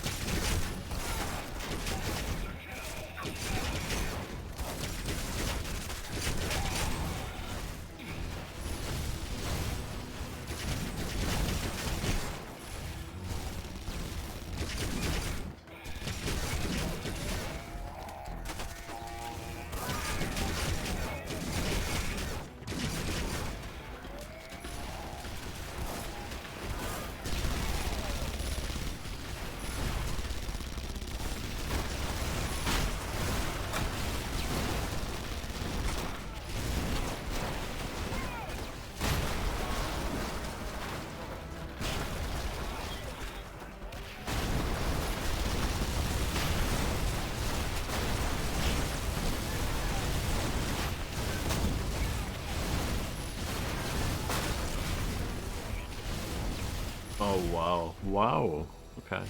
Oh wow. Wow. Okay.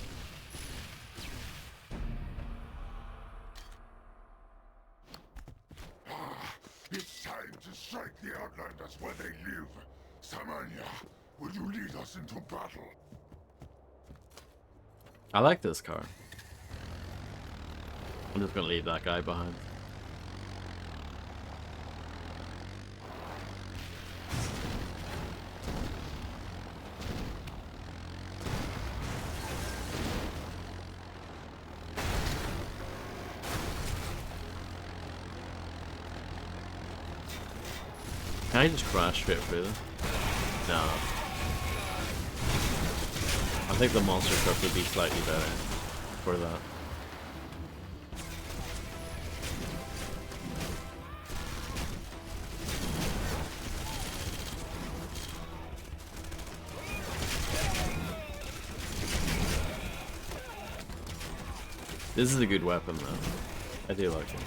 It's time to strike the Outlanders where they live. Samanya, will you lead us into battle? I like this car. I'm just gonna leave that guy behind. Can I just crash straight through them? No. I think the monster truck would be slightly better for that. This is a good weapon though. I do like it.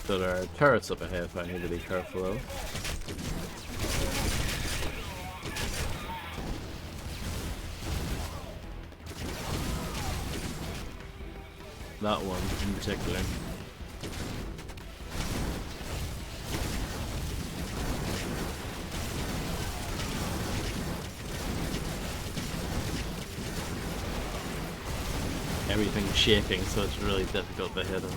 So there are turrets up ahead if I need to be careful of. That one in particular. Everything's shaking, so it's really difficult to hit him.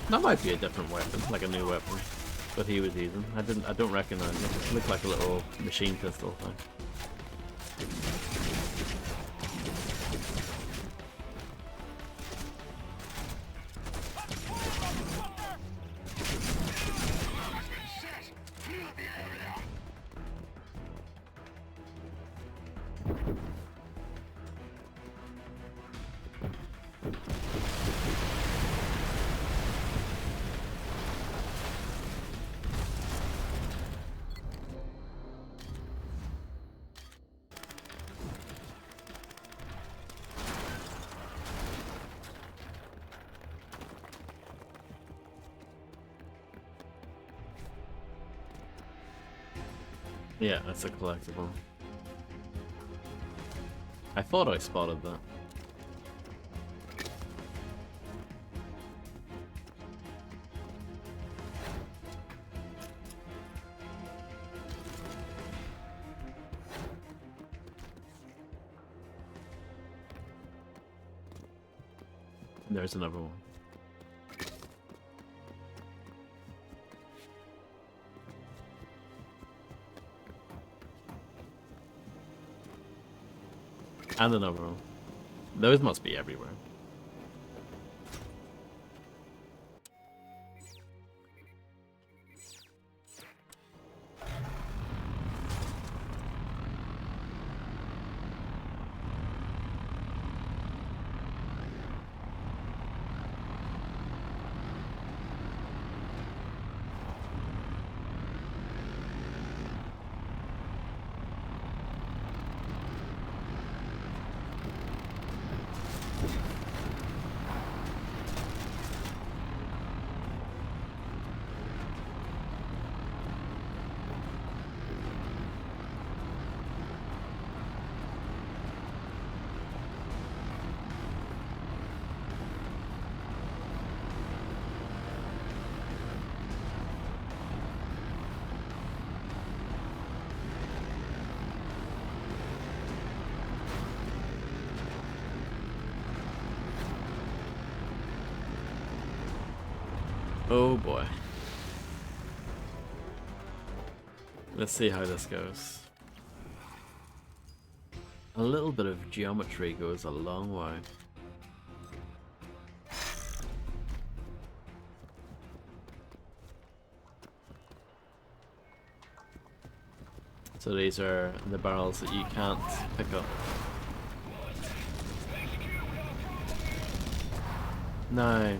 That might be a different weapon, like a new weapon, that he was using. I don't recognize it. It looked like a little machine pistol thing. Yeah, that's a collectible. I thought I spotted that. There's another one. And an overall. Those must be everywhere. Oh boy. Let's see how this goes. A little bit of geometry goes a long way. So these are the barrels that you can't pick up. No.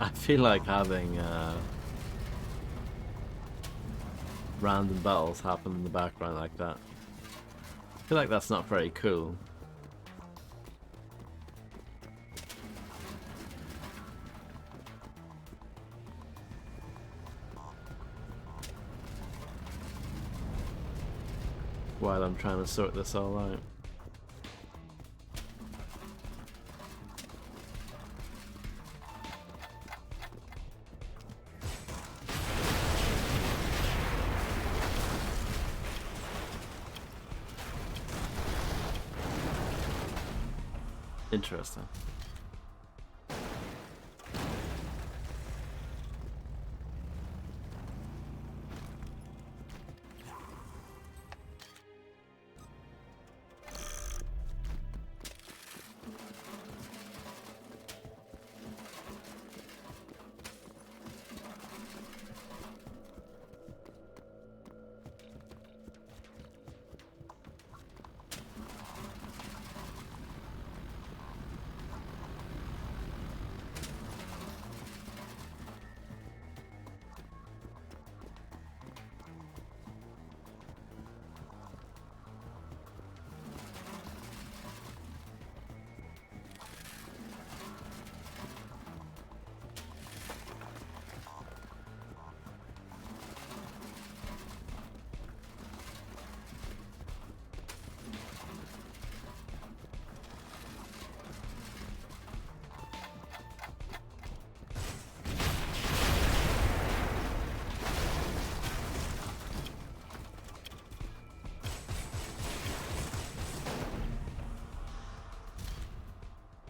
I feel like having random battles happen in the background like that. I feel like that's not very cool. While I'm trying to sort this all out. Interesting.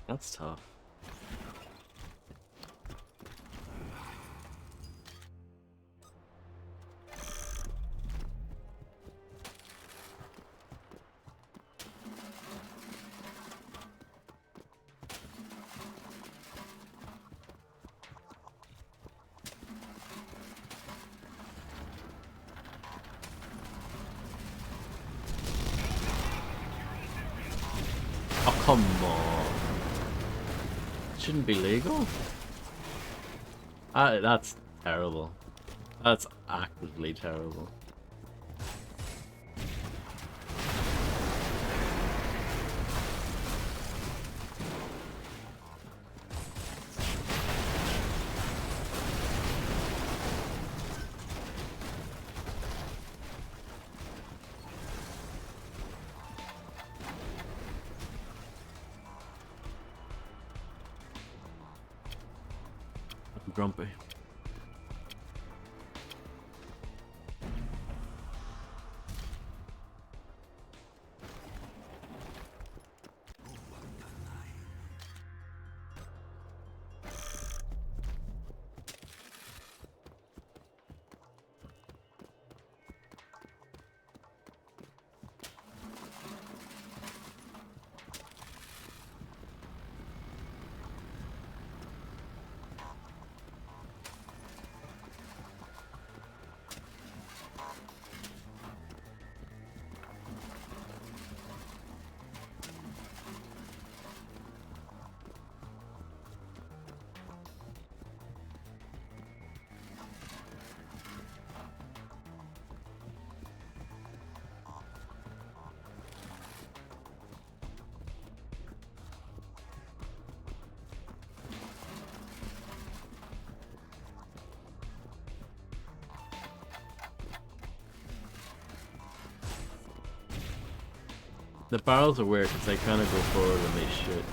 That's tough. Oh, come on. Shouldn't be legal? That's terrible. That's actively terrible. I'm grumpy. The barrels are weird because they kind of go forward when they shoot.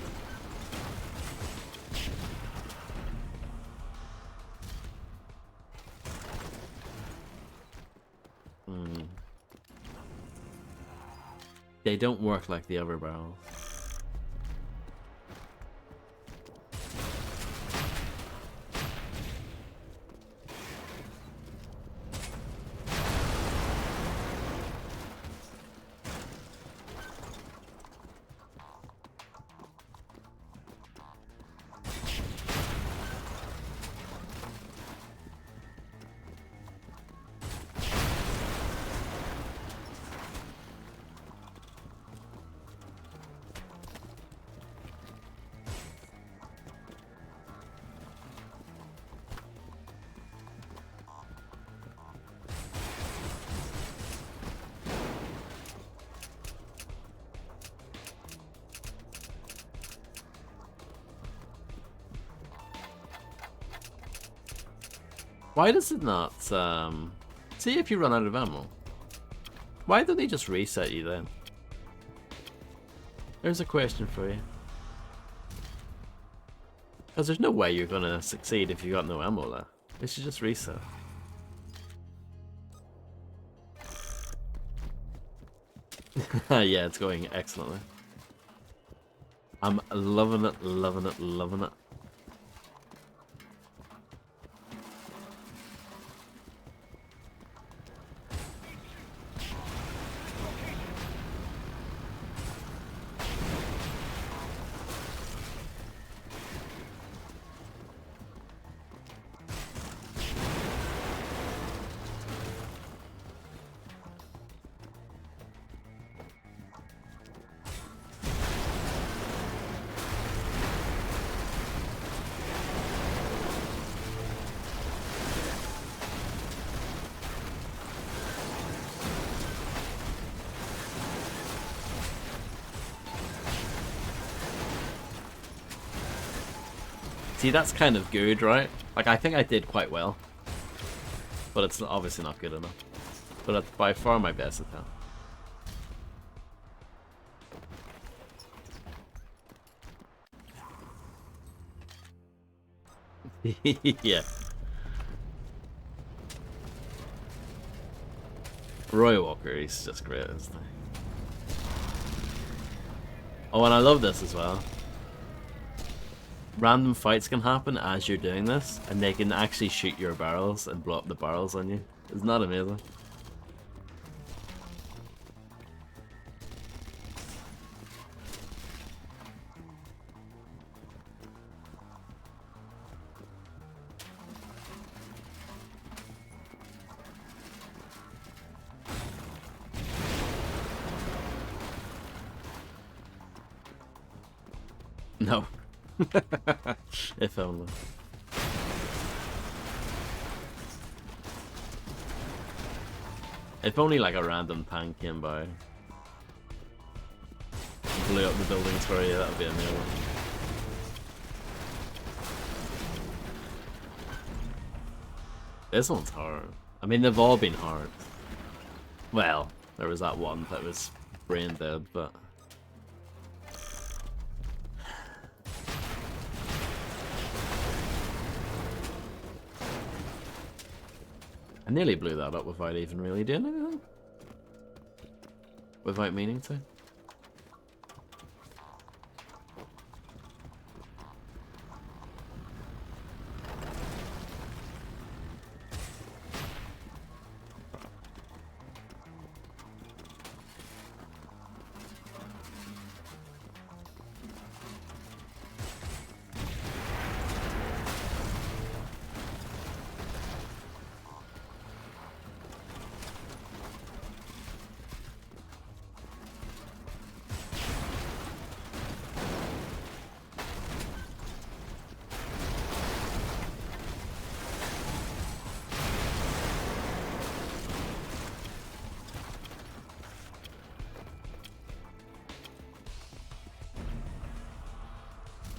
They don't work like the other barrels. Why does it not, see if you run out of ammo? Why do they just reset you then? There's a question for you. Because there's no way you're gonna succeed if you got no ammo left. They should just reset. Yeah, it's going excellently. I'm loving it, loving it, loving it. See, that's kind of good, right? Like, I think I did quite well. But it's obviously not good enough. But it's by far my best attempt. Yeah. Roy Walker, he's just great, isn't he? Oh, and I love this as well. Random fights can happen as you're doing this, and they can actually shoot your barrels and blow up the barrels on you. Isn't that amazing? No. If only. If only like a random tank came by, blew up the buildings for you, that would be amazing. This one's hard. I mean, they've all been hard. Well, there was that one that was brain dead, but... I nearly blew that up without even really doing anything. Without meaning to.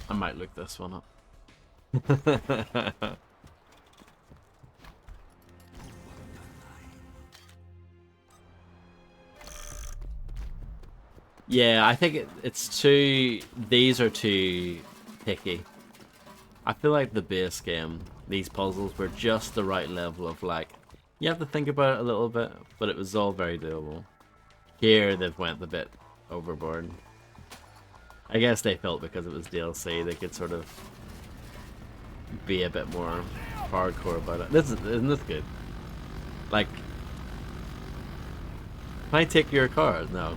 I might look this one up. Yeah, I think it's too... These are too picky. I feel like the base game, these puzzles were just the right level of like... You have to think about it a little bit, but it was all very doable. Here, they've went a bit overboard. I guess they felt because it was DLC, they could sort of be a bit more hardcore about it. Isn't this good? Like, can I take your car? No.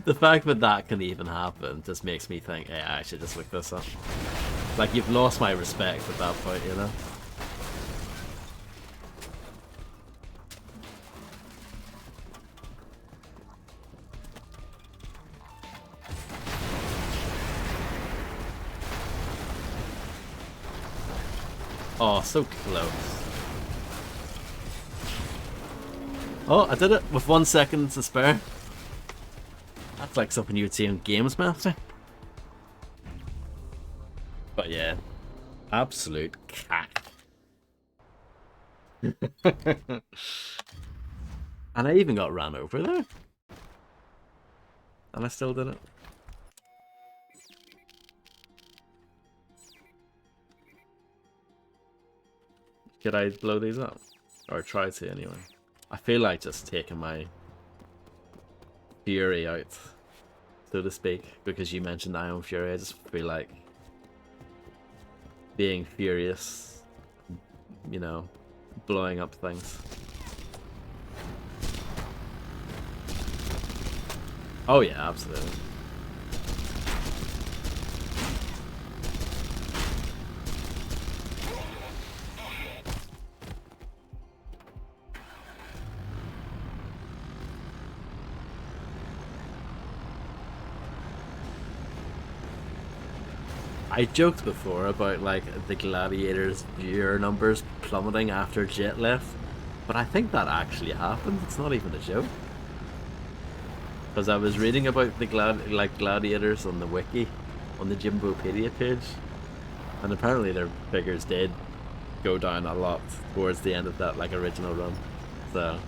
The fact that that can even happen just makes me think, yeah, I should just look this up. Like, you've lost my respect at that point, you know? Oh, so close. Oh, I did it with 1 second to spare. That's like something you would see in Games Master. But yeah, absolute cack. And I even got ran over there. And I still did it. Could I blow these up? Or try to anyway. I feel like just taking my fury out, so to speak, because you mentioned Iron Fury. I just feel like being furious, you know, blowing up things. Oh yeah, absolutely. I joked before about like the Gladiators' viewer numbers plummeting after Jet left, but I think that actually happened. It's not even a joke. Because I was reading about the Gladiators on the wiki, on the Jimbopedia page, and apparently their figures did go down a lot towards the end of that like original run. So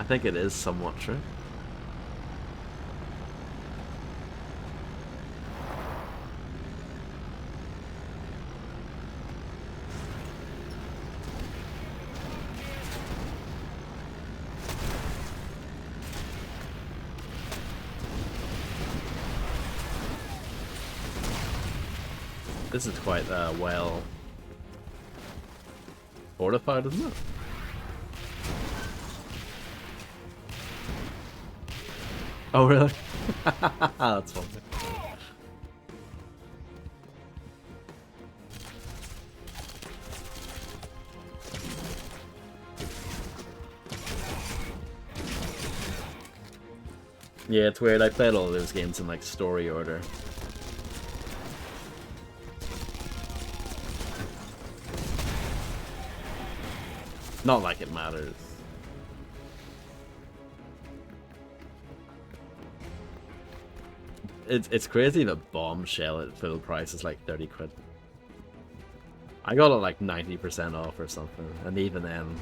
I think it is somewhat true. This is quite well fortified, isn't it? Oh really? That's funny. Yeah, it's weird. I played all those games in like story order. Not like it matters. It's crazy that Bombshell at full price is like 30 quid. I got it like 90% off or something, and even then,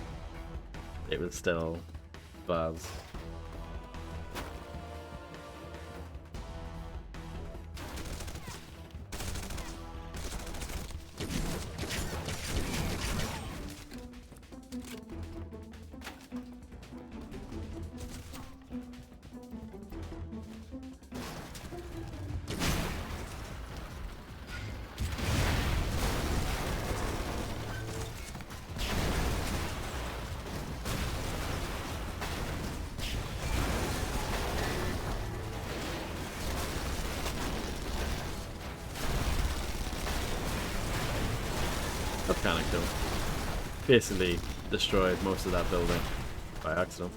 it was still buzz. That's kind of cool. Basically destroyed most of that building by accident.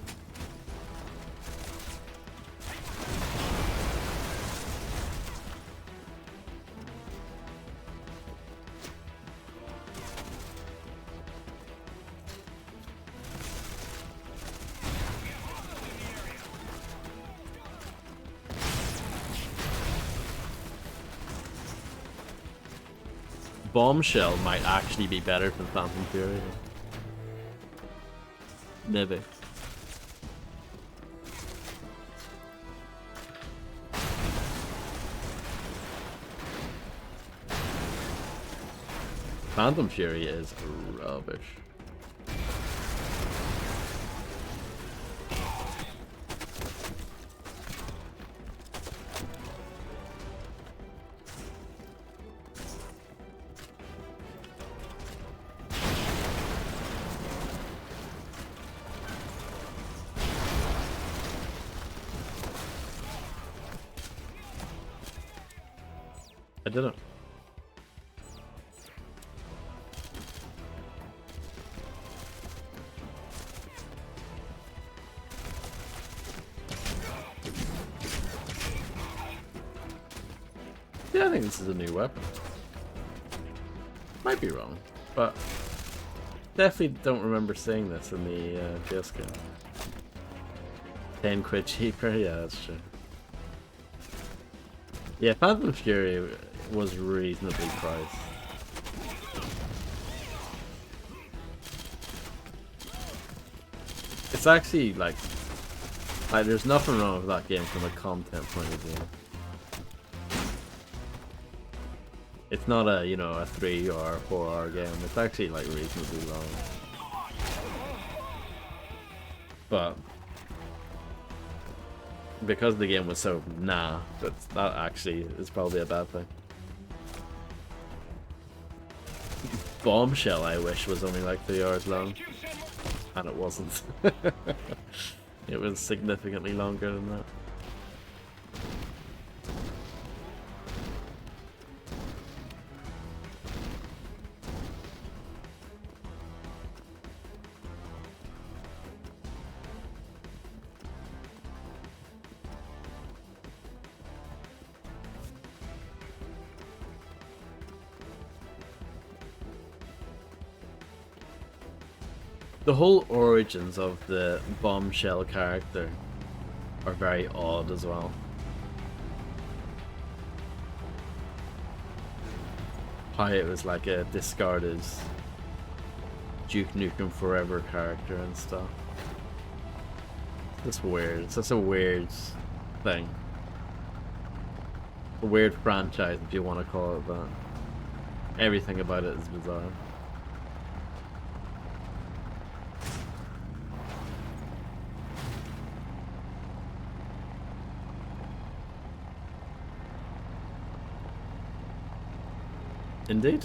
Bombshell might actually be better than Phantom Fury. Maybe. Phantom Fury is rubbish. I didn't. Yeah, I think this is a new weapon. Might be wrong, but definitely don't remember seeing this in the PS game. 10 quid cheaper, yeah, that's true. Yeah, Phantom Fury was reasonably priced. It's actually like there's nothing wrong with that game from a content point of view. It's not a, you know, a 3 or 4 hour game. It's actually like reasonably long. But because the game was so that actually is probably a bad thing. Bombshell, I wish, was only like 3 hours long. And it wasn't. It was significantly longer than that. The whole origins of the Bombshell character are very odd as well. How it was like a discarded Duke Nukem Forever character and stuff. It's weird. It's just a weird thing. A weird franchise, if you want to call it that. Everything about it is bizarre. Indeed.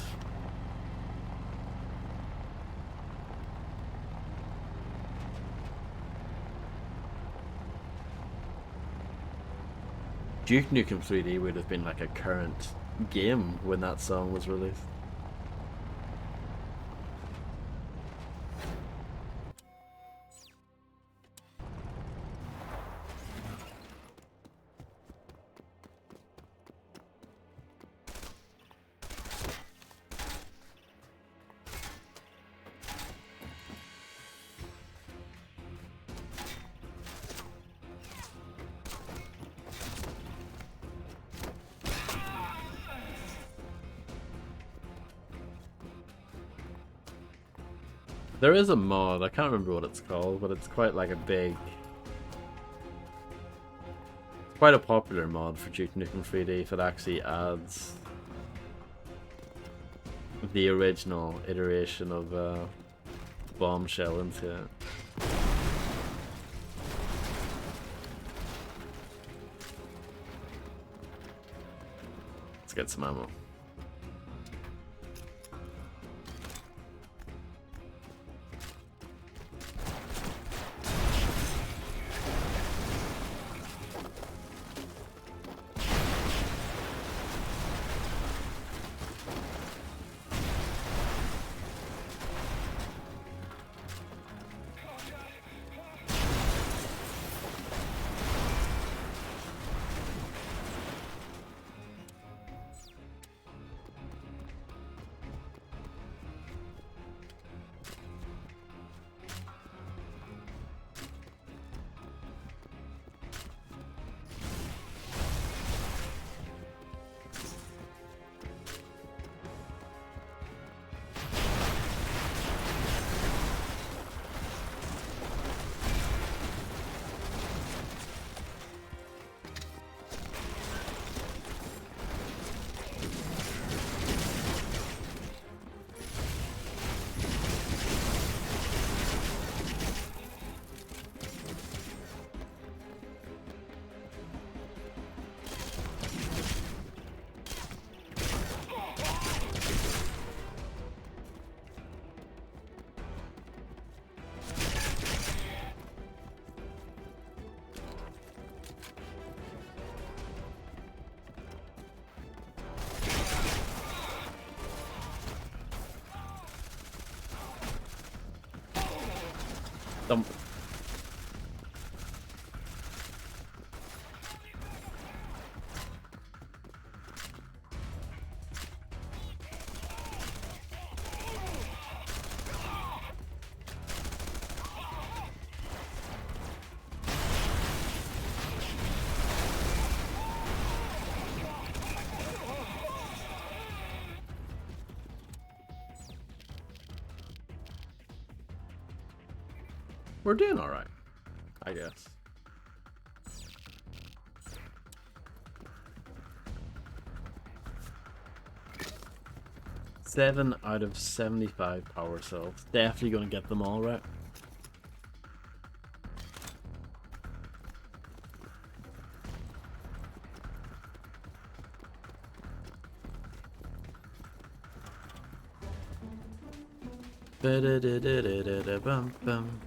Duke Nukem 3D would have been like a current game when that song was released. There is a mod, I can't remember what it's called, but it's quite like a big... quite a popular mod for Duke Nukem 3D that actually adds the original iteration of Bombshell into it. Let's get some ammo. Some... We're doing alright, I guess. Seven out of 75 power cells. Definitely gonna get them all right. Ba-da-da-da-da-da-bum-bum.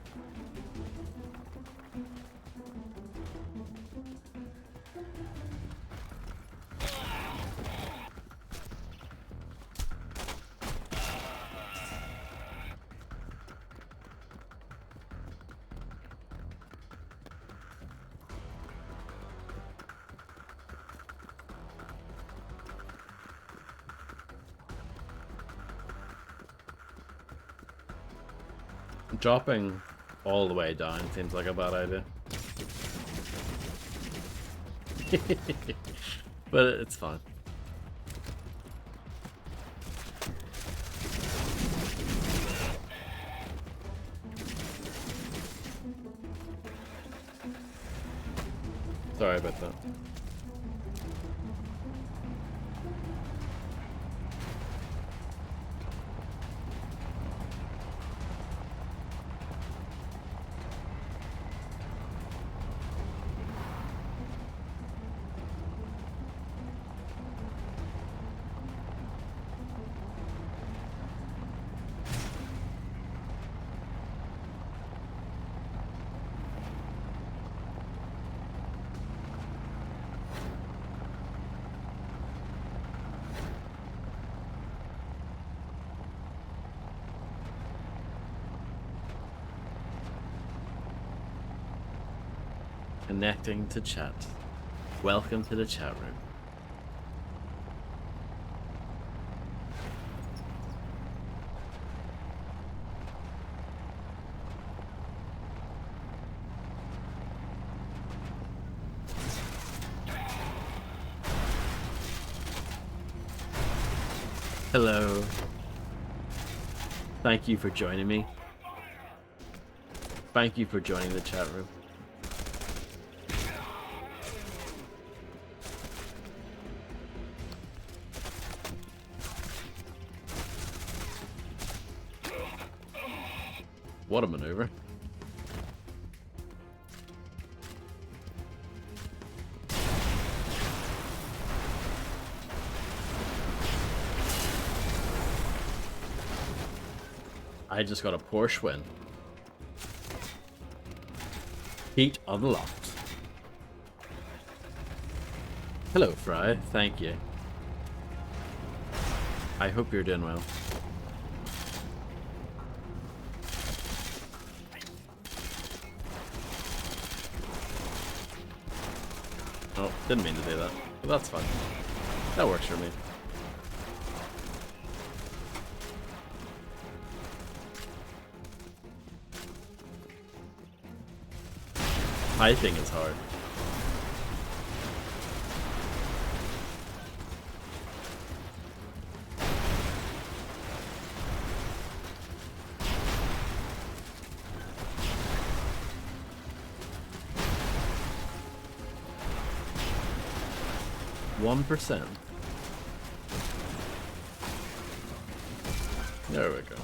Dropping all the way down seems like a bad idea. But it's fine. Sorry about that. Connecting to chat. Welcome to the chat room. Hello. Thank you for joining me. Thank you for joining the chat room. What a maneuver. I just got a Porsche win. Heat unlocked. Hello, Fry. Thank you. I hope you're doing well. Oh, didn't mean to do that. But that's fine. That works for me. Typing is hard. %. There we go.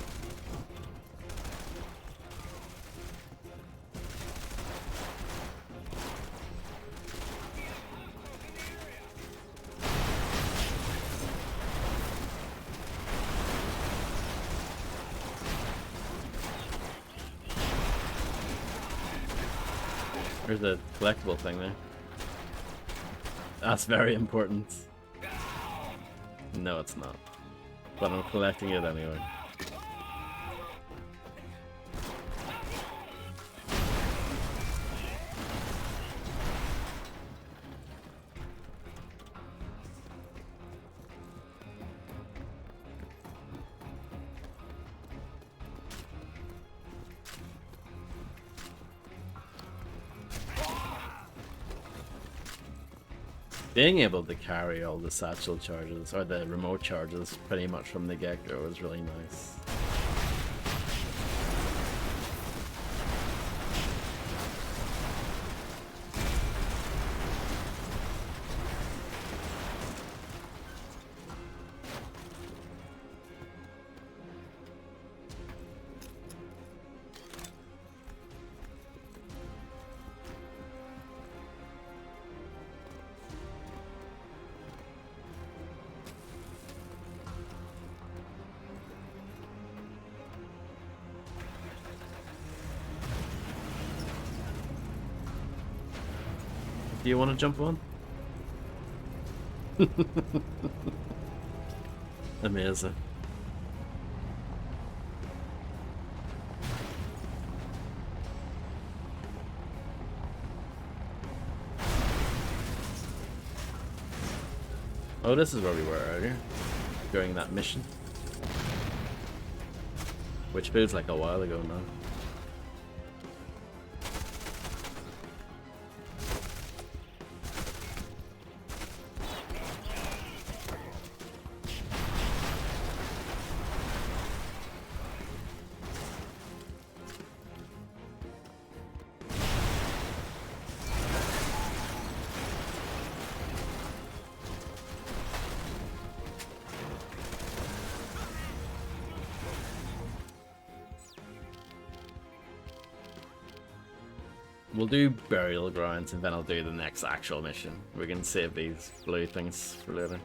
There's a collectible thing there. That's very important. No, it's not. But I'm collecting it anyway. Being able to carry all the satchel charges, or the remote charges, pretty much from the get-go is really nice. Do you want to jump on? Amazing. Oh, this is where we were earlier, during that mission. Which feels like a while ago now. We'll do burial grounds and then I'll do the next actual mission. We can save these blue things for later.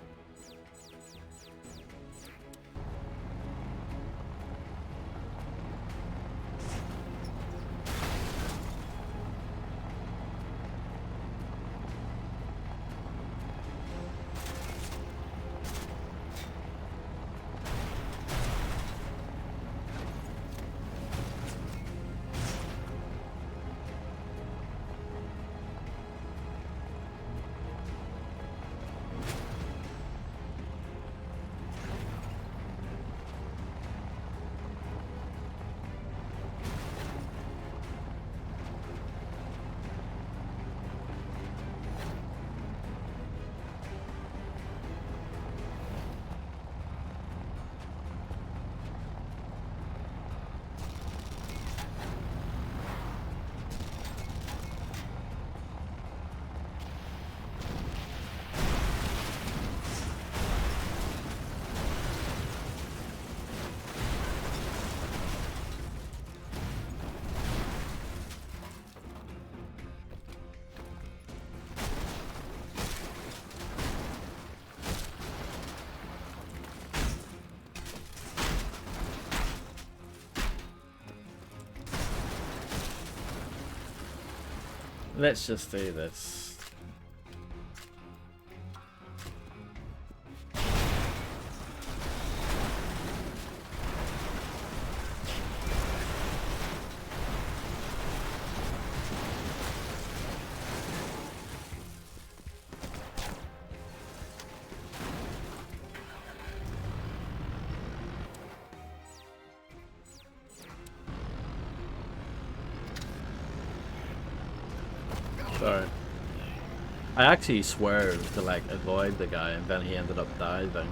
Let's just do this. Sorry. I actually swerved to like avoid the guy and then he ended up diving.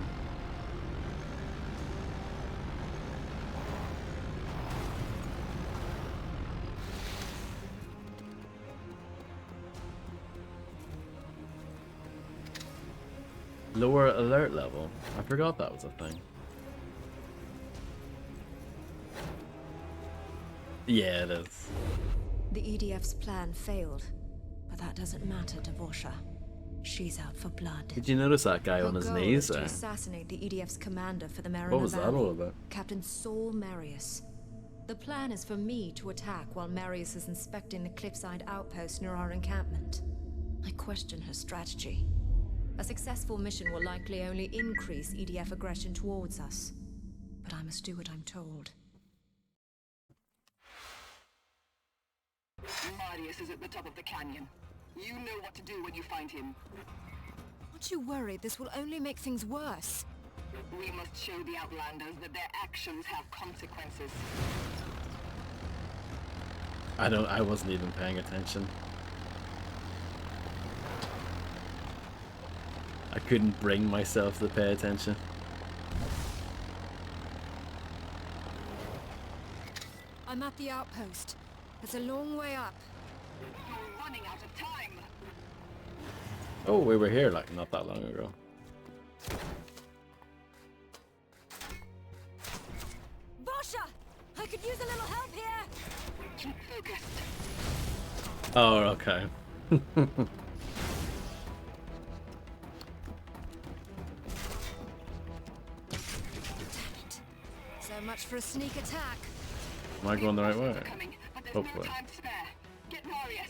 Lower alert level. I forgot that was a thing. Yeah, it is. The EDF's plan failed, but that doesn't matter to Vorsha. She's out for blood. Did you notice that guy Her on his goal knees is to there? assassinate the EDF's commander for the Mariner What was that Valley, all about? Captain Saul Marius. The plan is for me to attack while Marius is inspecting the cliffside outpost near our encampment. I question her strategy. A successful mission will likely only increase EDF aggression towards us. But I must do what I'm told. Marius is at the top of the canyon. You know what to do when you find him. Aren't you worried this will only make things worse? We must show the Outlanders that their actions have consequences. I wasn't even paying attention. I couldn't bring myself to pay attention. I'm at the outpost. It's a long way up. You're running out of time. Oh, we were here like not that long ago. Bosha! I could use a little help here! Keep focused. Oh, okay. So much for a sneak attack. Am I going the right way? Coming, but there's Hopefully. no time to spare. Get Marius.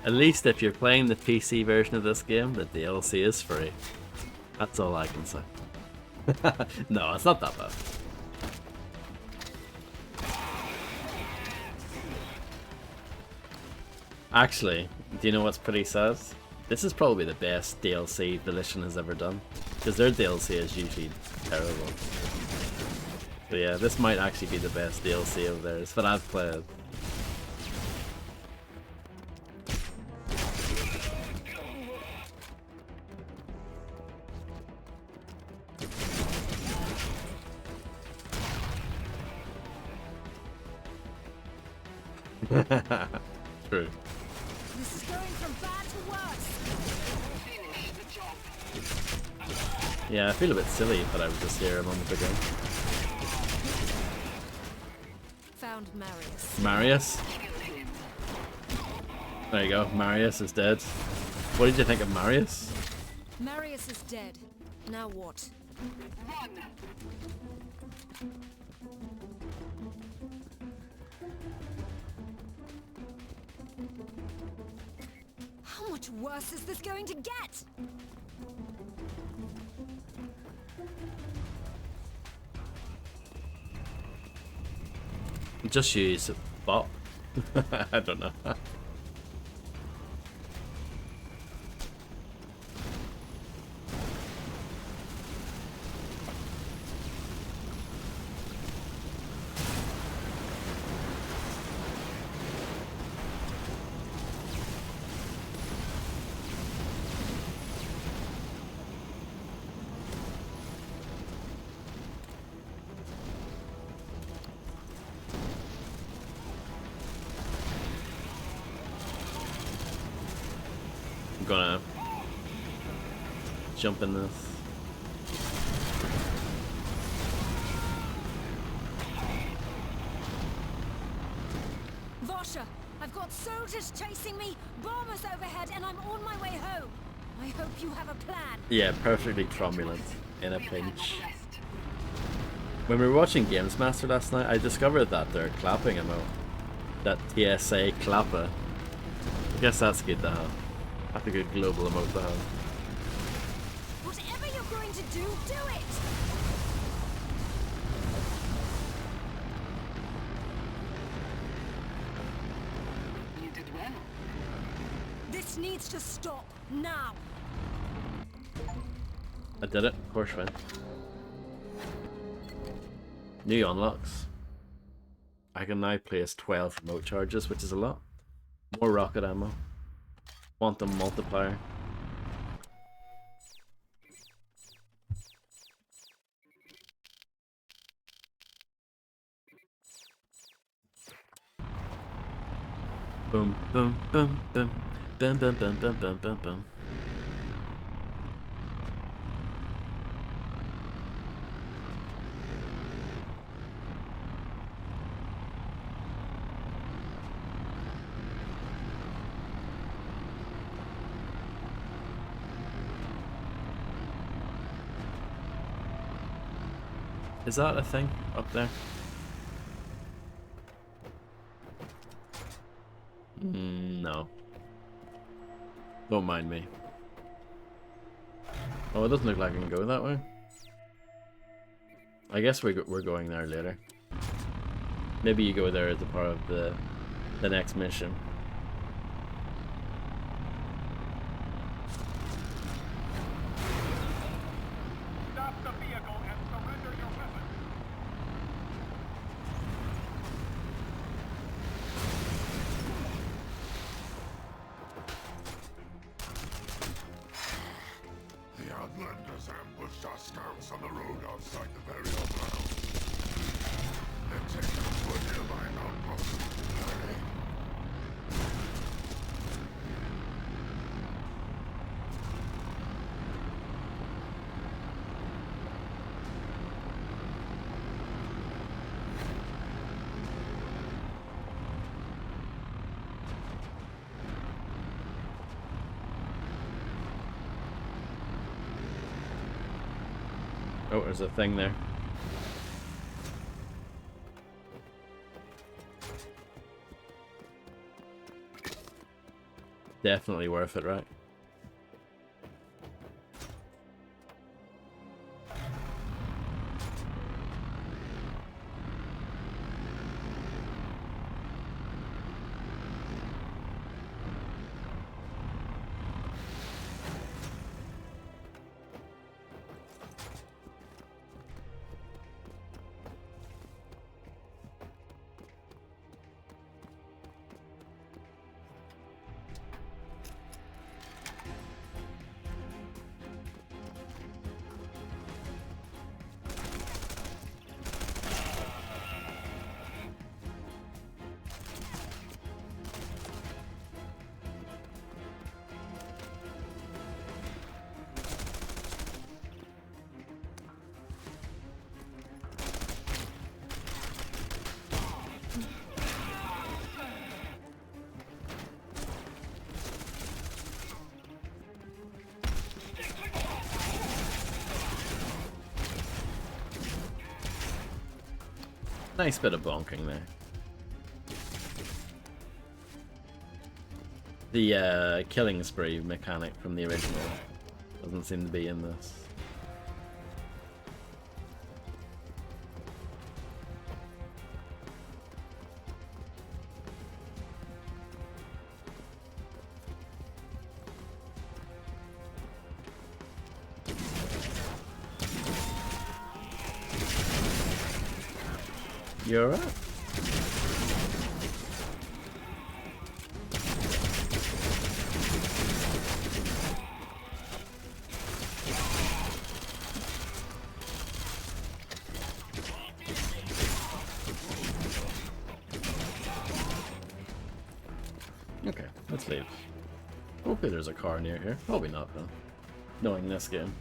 At least if you're playing the PC version of this game, the DLC is free. That's all I can say. No, it's not that bad. Actually, do you know what's pretty sad? This is probably the best DLC Volition has ever done. Because their DLC is usually terrible. So yeah, this might actually be the best DLC of theirs that I've played. True. This is going from bad to worse. Finish the job. Yeah, I feel a bit silly that I was just here a moment ago. Found Marius. Marius? Kill him. There you go, Marius is dead. What did you think of Marius? Marius is dead. Now what? Run. How much worse is this going to get? Just use bot. I don't know. I'm gonna jump in this. Vosha, I've got soldiers chasing me, bombers overhead, and I'm on my way home. I hope you have a plan. Yeah, perfectly cromulent in a We'll handle pinch. the rest. When we were watching Games Master last night, I discovered that they're clapping emote. That TSA clapper. I guess that's good to have. That's a good global emote to have. Whatever you're going to do, do it! You did well. This needs to stop now. I did it, of course, man. New unlocks. I can now place 12 remote charges, which is a lot. More rocket ammo. Quantum multiplier. Boom, boom, boom, boom. Boom, boom, boom, boom, boom, boom, boom. Is that a thing up there? No. Don't mind me. Oh, it doesn't look like I can go that way. I guess we're going there later. Maybe you go there as a part of the next mission. Stop the vehicle and surrender your weapon. Outlanders ambushed our scouts on the road outside the burial ground. They're taking us to a nearby outpost. Hurry. Oh, there's a thing there. Definitely worth it, right? Nice bit of bonking there. The killing spree mechanic from the original doesn't seem to be in this. You alright? Okay, let's leave. Hopefully there's a car near here. Probably not though, knowing this game.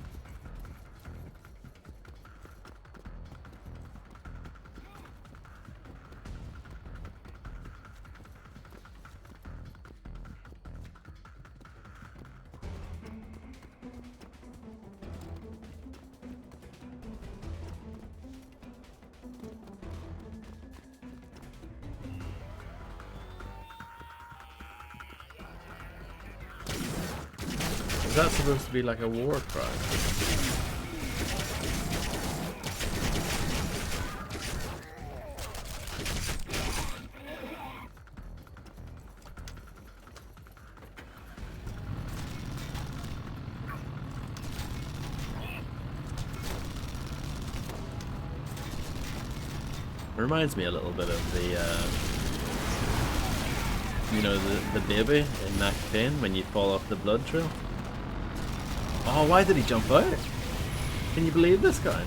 Is that supposed to be like a war cry? Reminds me a little bit of the, you know, the baby in Mac Payne when you fall off the blood trail. Oh, why did he jump out? Can you believe this guy?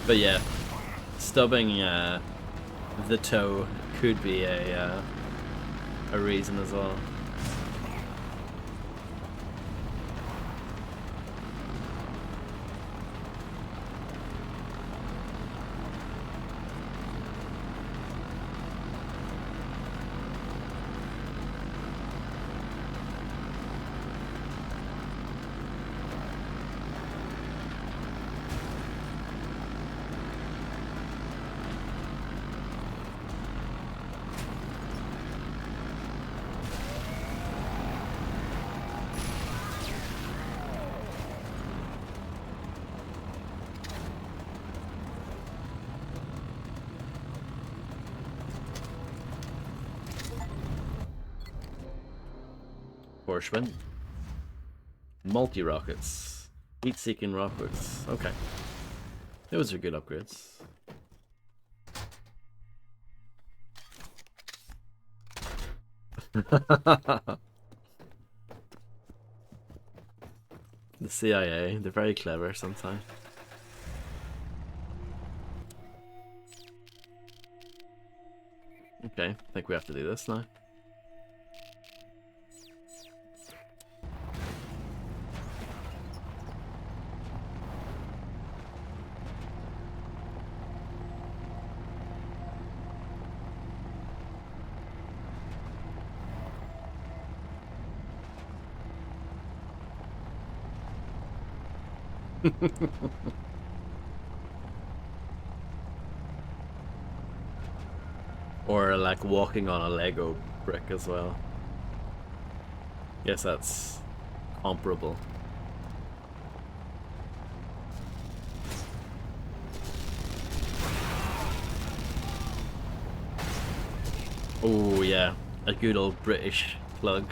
But yeah, stubbing the toe could be a reason as well. Horseman. Multi-rockets. Heat-seeking rockets. Okay. Those are good upgrades. The CIA, they're very clever sometimes. Okay, I think we have to do this now. Or like walking on a Lego brick as well. Guess that's comparable. Oh yeah, a good old British plug.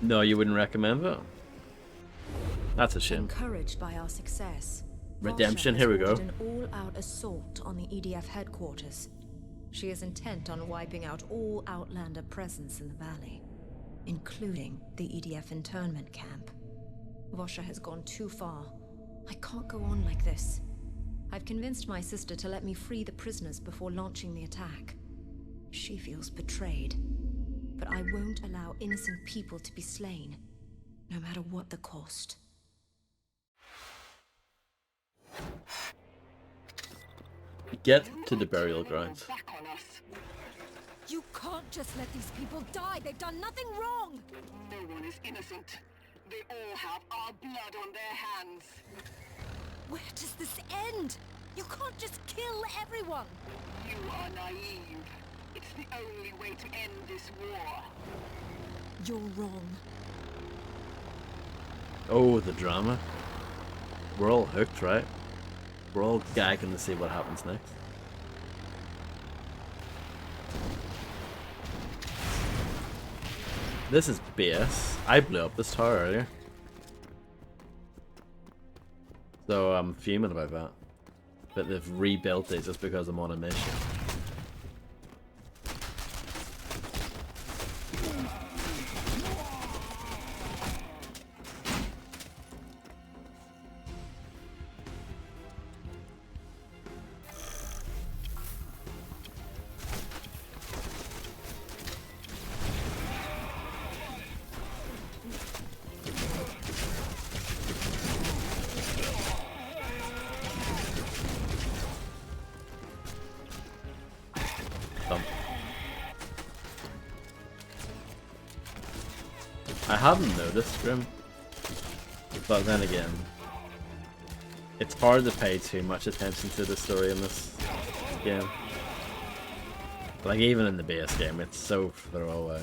No, you wouldn't recommend it? That's a shame. Encouraged by our success, Redemption, Vasha here we has go. ordered an all-out assault on the EDF headquarters. She is intent on wiping out all Outlander presence in the valley, including the EDF internment camp. Vasha has gone too far. I can't go on like this. I've convinced my sister to let me free the prisoners before launching the attack. She feels betrayed. But I won't allow innocent people to be slain, no matter what the cost. Get to the burial grounds. Back on us. You can't just let these people die. They've done nothing wrong. No one is innocent. They all have our blood on their hands. Where does this end? You can't just kill everyone. You are naive. It's the only way to end this war. You're wrong. Oh, the drama. We're all hooked, right? We're all gagging to see what happens next. This is BS. I blew up this tower earlier. So I'm fuming about that. But they've rebuilt it just because I'm on a mission. I haven't noticed, Grim. But then again, it's hard to pay too much attention to the story in this game. Like, even in the base game, it's so throwaway.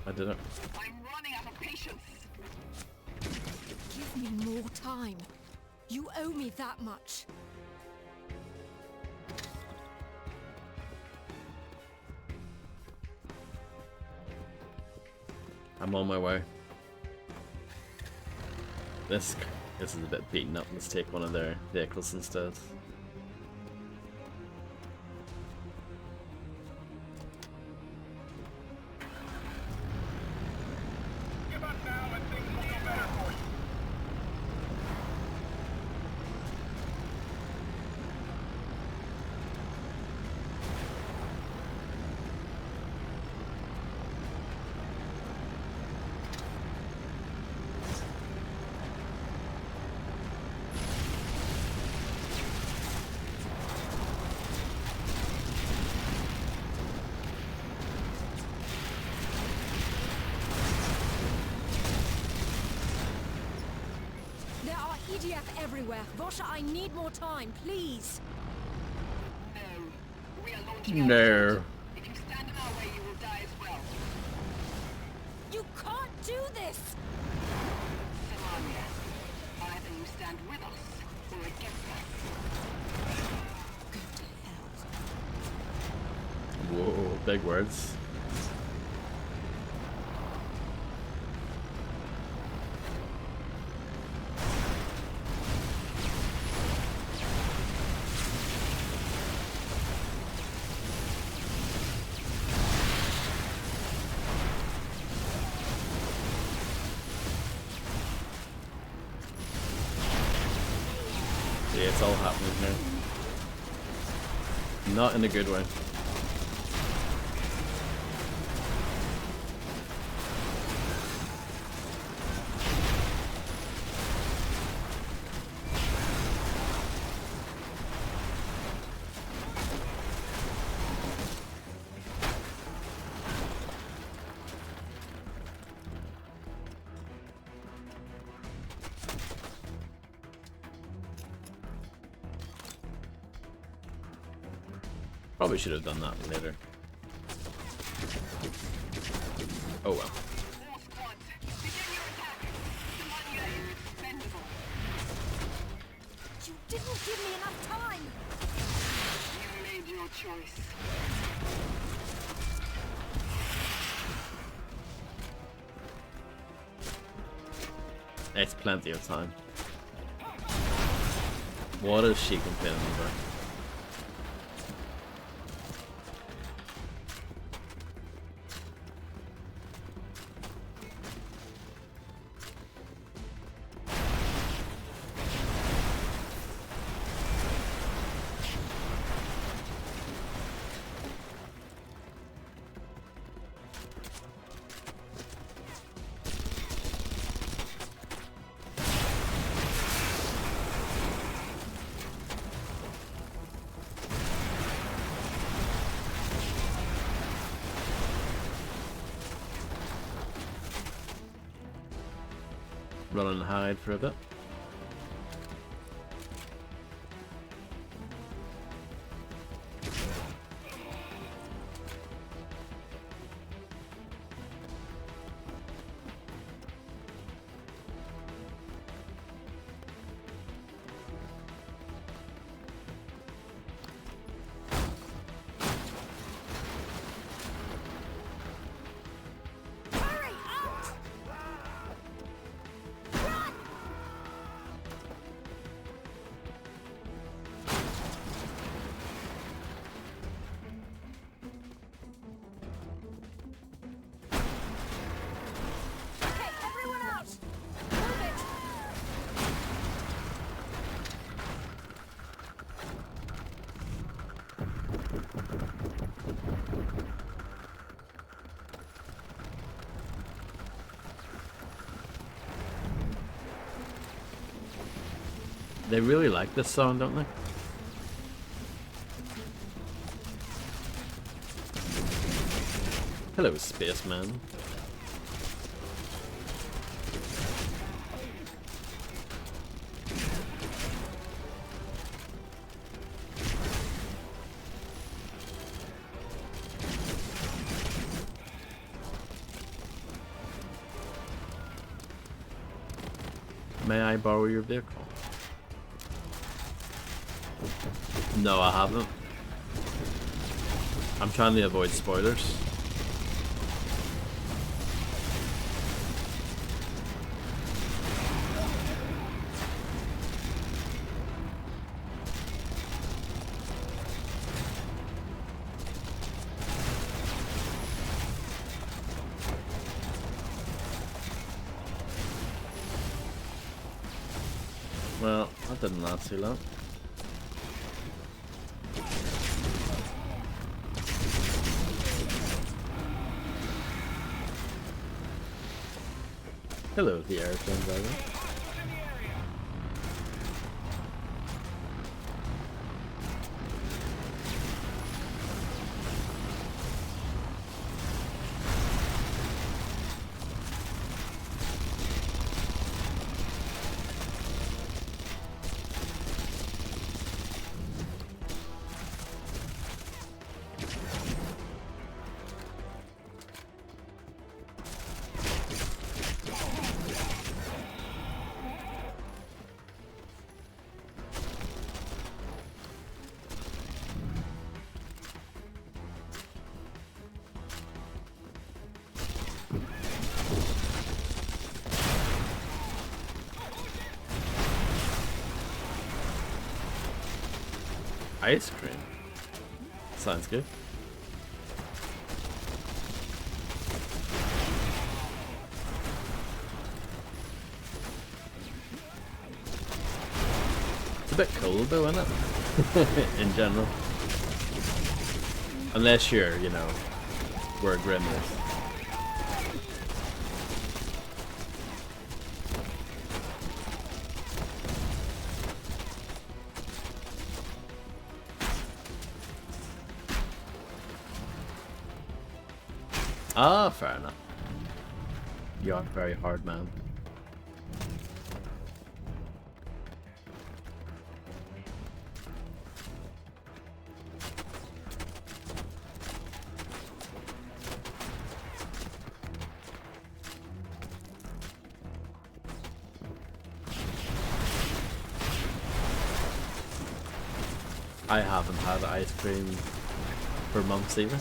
I didn't. I'm running out of patience. Give me more time. You owe me that much. I'm on my way. This is a bit beaten up. Let's take one of their vehicles instead. Give up now and things will go better for you. EDF everywhere. Rosha, I need more time, please. No. We are launching our No. assault. If you stand in our way, you will die as well. You can't do this! Samania, either you stand with us or against us. Go to hell. Whoa, big words. Yeah, it's all happening here. Not in a good way. Probably should have done that later. Oh well. All squads, begin your attack. Samania is expendable. You didn't give me enough time! You made your choice. It's plenty of time. What is she complaining about? Run and hide for a bit. Hurry up! Run! Okay, everyone out! Move it! They really like this song, don't they? Hello, spaceman. May I borrow your vehicle? No, I haven't. I'm trying to avoid spoilers. Well, that didn't last too long. Hello, the airplane driver. Ice cream. Sounds good. It's a bit cold though, isn't it? In general. Unless you're, you know, where Grim is. Ah, fair enough. You are a very hard man. I haven't had ice cream for months either.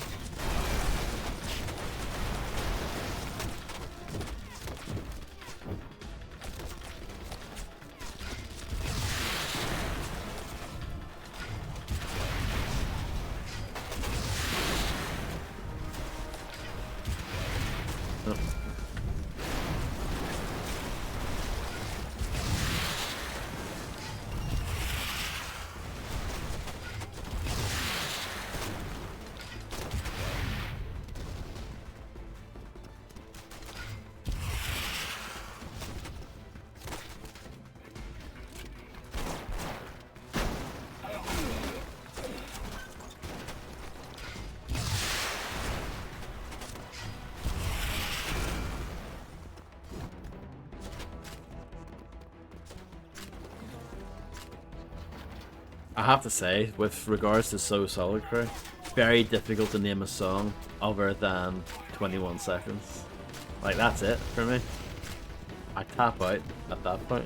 I have to say, with regards to So Solid Crew, very difficult to name a song other than 21 Seconds. Like, that's it for me. I tap out at that point.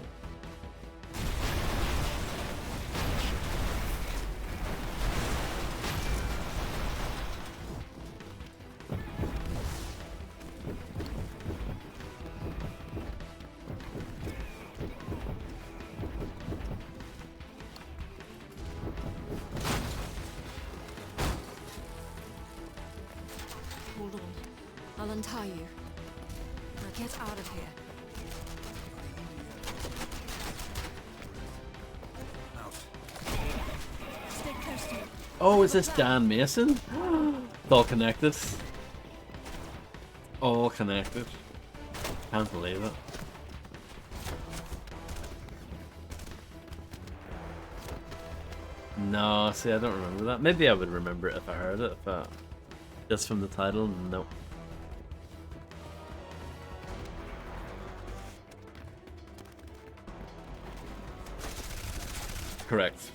Hold on. I'll untie you. Now get out of here. Stay close to me. Oh, is this Dan Mason? It's all connected. All connected. Can't believe it. No, see, I don't remember that. Maybe I would remember it if I heard it. Just from the title, no. Correct.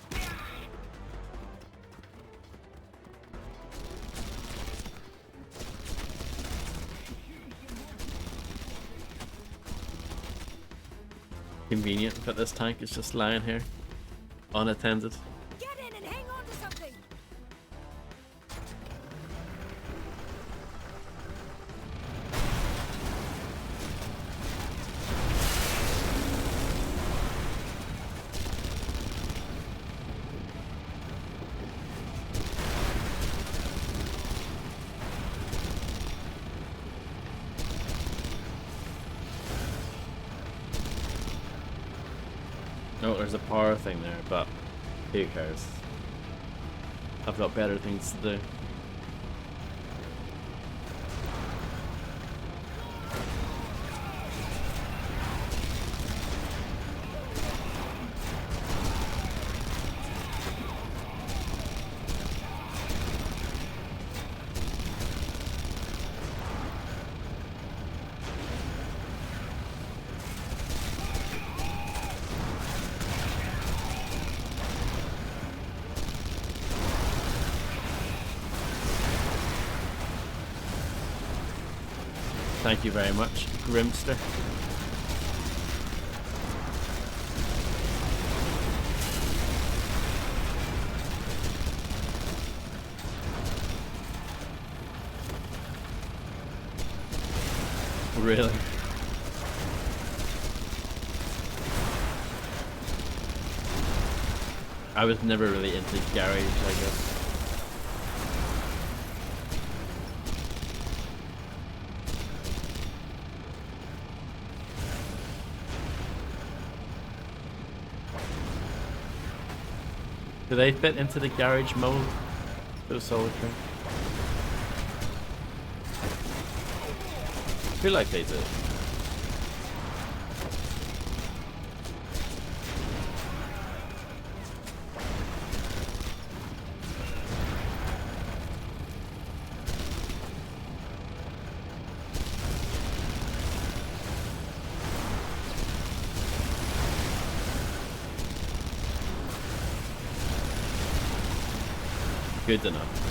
Convenient that this tank is just lying here, unattended. Get in and hang on to something. Oh, there's a power thing there, but who cares? I've got better things to do. Thank you very much, Grimster. Really? I was never really into garage, I guess. Do they fit into the garage mode? Those solitary? I feel like they do. Good enough.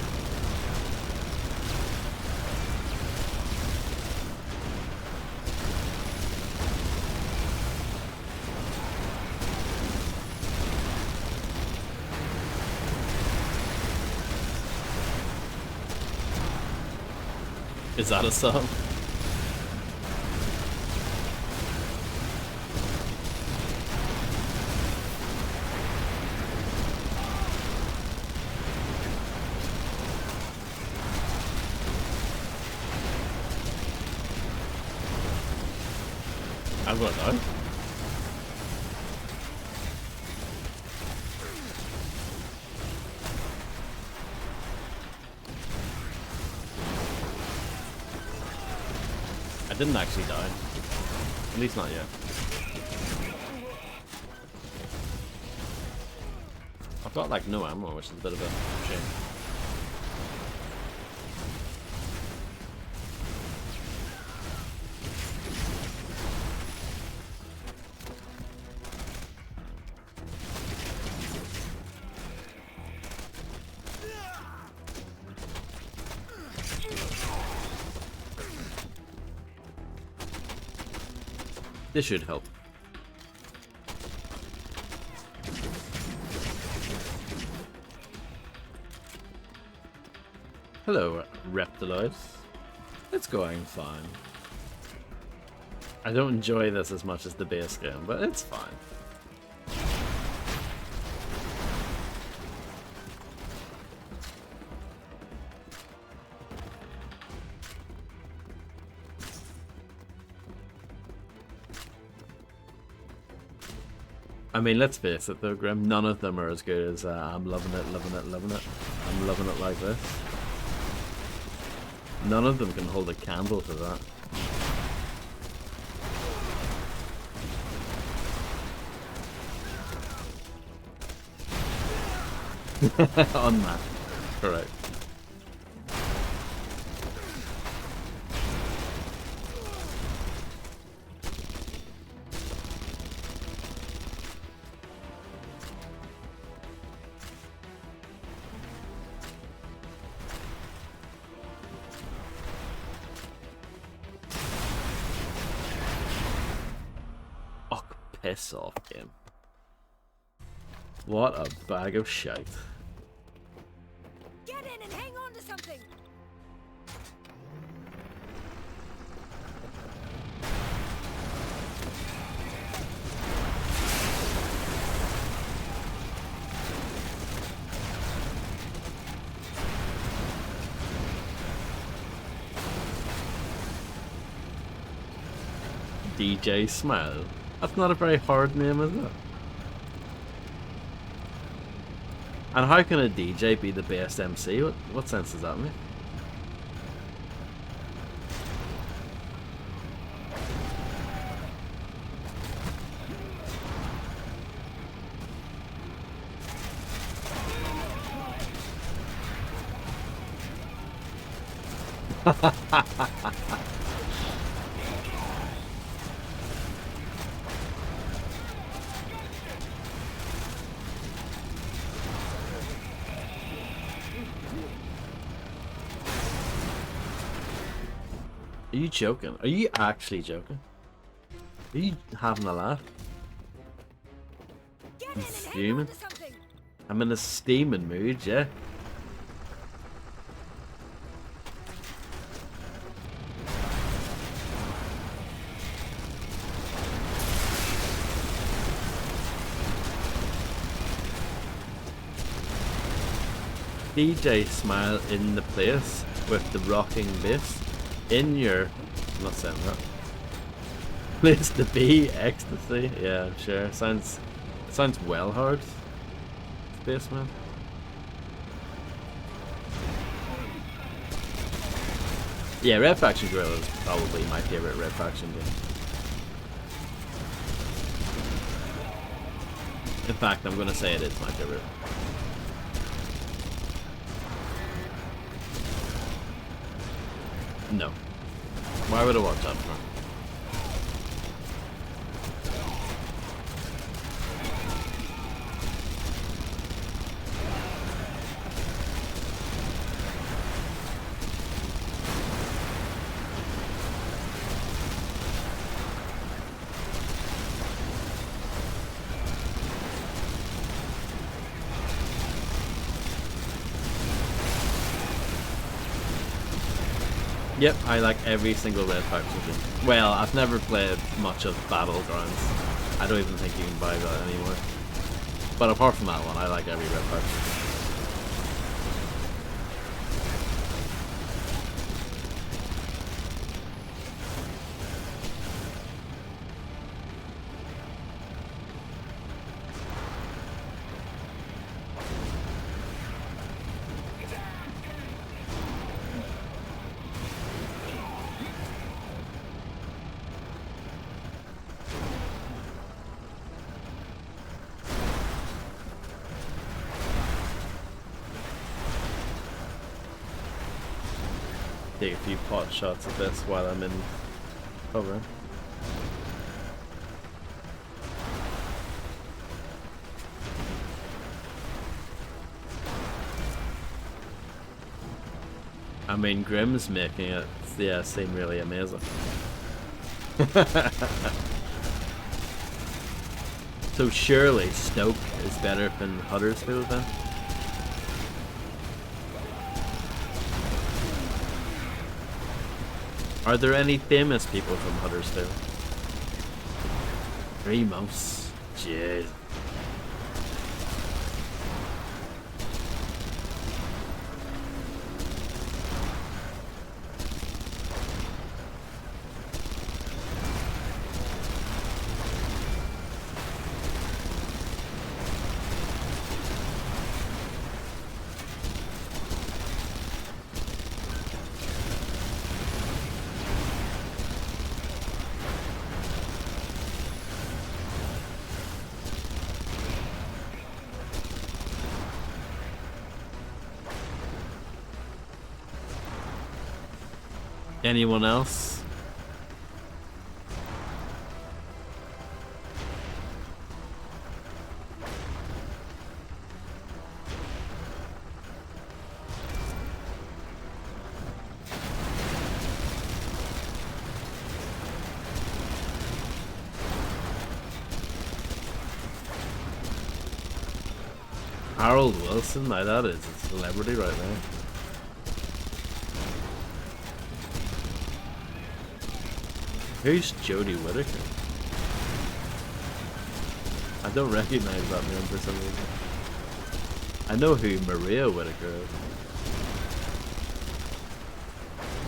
Is that a song? I don't know. I didn't actually die. At least not yet. I've got like no ammo, which is a bit of a shame. This should help. Hello, reptiloids. It's going fine. I don't enjoy this as much as the base game, but it's fine. I mean, let's face it though, Grim, none of them are as good as I'm loving it, loving it, loving it. I'm loving it like this. None of them can hold a candle to that. Unmatched. Correct. Piss off, game. What a bag of shite. Get in and hang on to something. DJ Smile. That's not a very hard name, is it? And how can a DJ be the best MC? What sense does that make? Are you joking? Are you actually joking? Are you having a laugh? I'm fuming. I'm in a steaming mood, yeah. DJ Smile in the place with the rocking bass in your. I'm not saying that. Place to be ecstasy. Yeah, sure. Sounds well hard. Spaceman. Yeah, Red Faction Guerrilla is probably my favorite Red Faction game. In fact, I'm gonna say it is my favorite. No. Why would I watch that for? Yep, I like every single Red Faction game. Well, I've never played much of Battlegrounds. I don't even think you can buy that anymore. But apart from that one, I like every Red Faction. Take a few pot shots of this while I'm in cover. I mean, Grimm's making it, yeah, seem really amazing. So surely Stoke is better than Huddersfield then? Are there any famous people from Huddersfield? 3 months. Jeez. Anyone else? Harold Wilson, now that is a celebrity right there. Who's Jodie Whittaker? I don't recognize that name for some reason. I know who Maria Whittaker is.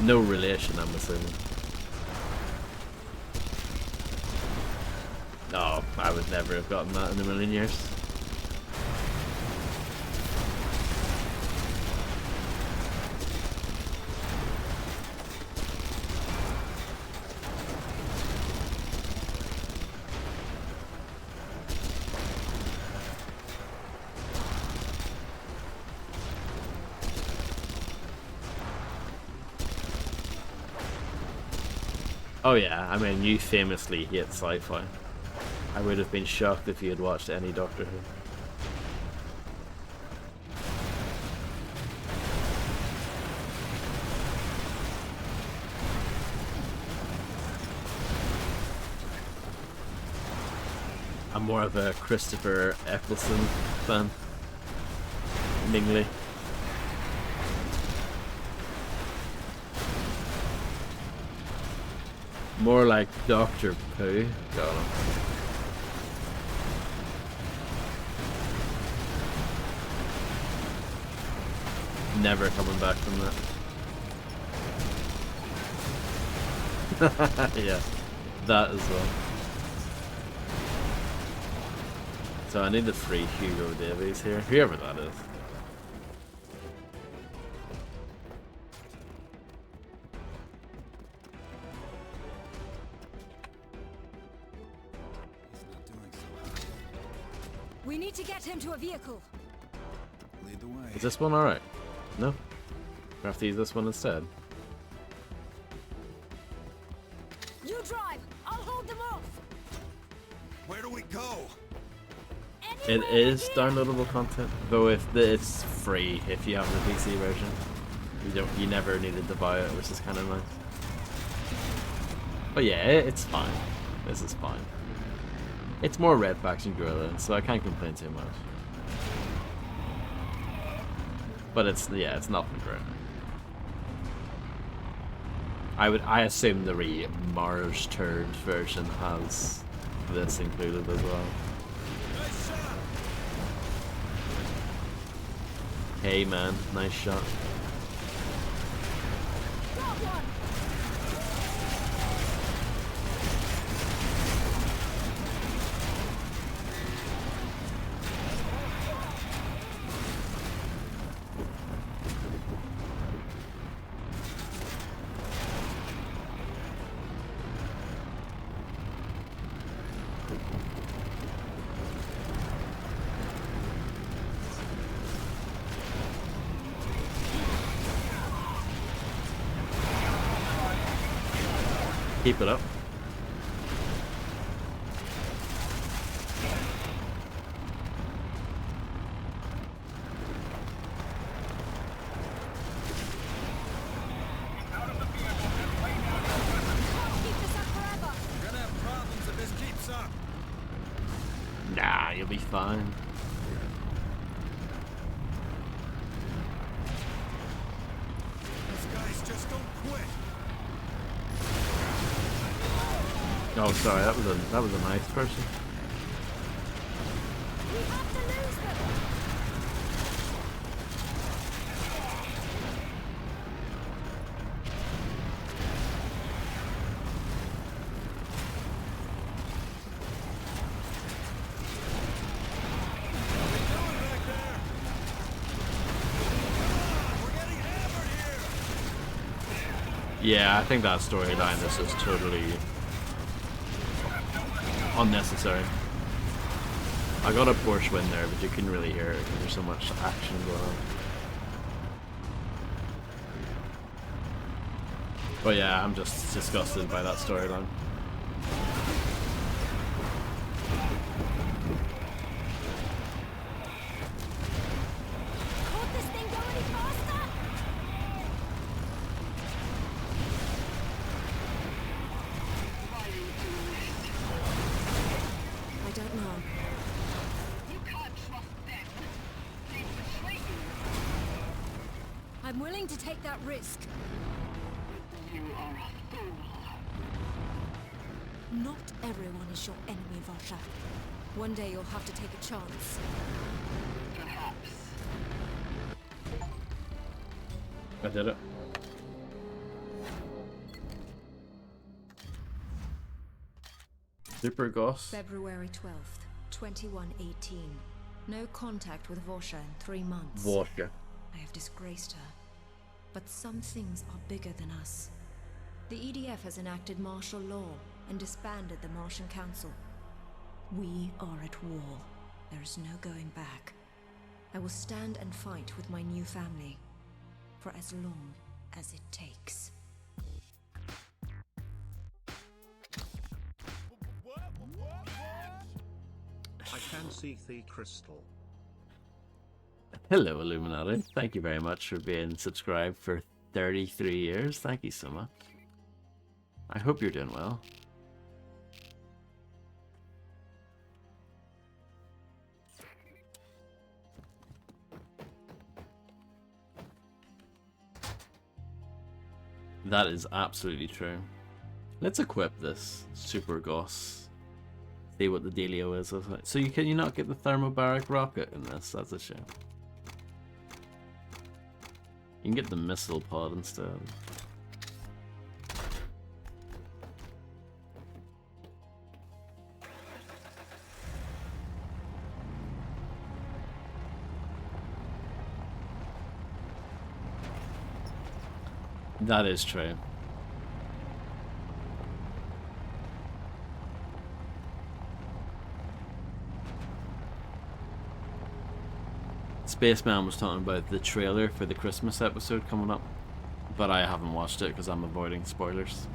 No relation, I'm assuming. No, I would never have gotten that in a million years. Oh yeah, I mean, you famously hate sci-fi. I would have been shocked if you had watched any Doctor Who. I'm more of a Christopher Eccleston fan. Mingley. More like Dr. Pooh. Got him. never coming back from that. Yeah, that as well. So I need to free Hugo Davies here, whoever that is. We need to get him to a vehicle. Lead the way. Is this one alright? No? We have to use this one instead. You drive. I'll hold them off. Where do we go? It is downloadable content, though it's free if you have the PC version. You never needed to buy it, which is kind of nice. But yeah, it's fine. This is fine. It's more Red Faction Guerrilla, so I can't complain too much. But it's nothing great. I assume the Mars Turd version has this included as well. Hey man, nice shot. Keep it up. We're gonna have problems if this keeps up. Nah, you'll be fine. These guys just don't quit. Oh, sorry, that was a nice person. We have to lose them. Yeah, I think that storyline is just totally unnecessary. I got a Porsche win there, but you couldn't really hear it because there's so much action going on. But yeah, I'm just disgusted by that storyline. Can't this thing go any faster? I don't know. You can't trust them. They betray you. I'm willing to take that risk. You are a fool. Not everyone is your enemy, Varsha. One day you'll have to take a chance. Perhaps. I did it. Super Goss. February 12th, 2118. No contact with Vorsha in 3 months. Vodka. I have disgraced her. But some things are bigger than us. The EDF has enacted martial law and disbanded the Martian Council. We are at war. There is no going back. I will stand and fight with my new family. For as long as it takes. I can see the crystal. Hello, Illuminati. Thank you very much for being subscribed for 33 years. Thank you so much. I hope you're doing well. That is absolutely true. Let's equip this Super Goss. See what the dealio is with it. So can you not get the thermobaric rocket in this? That's a shame. You can get the missile pod instead. That is true. Spaceman was talking about the trailer for the Christmas episode coming up, but I haven't watched it because I'm avoiding spoilers.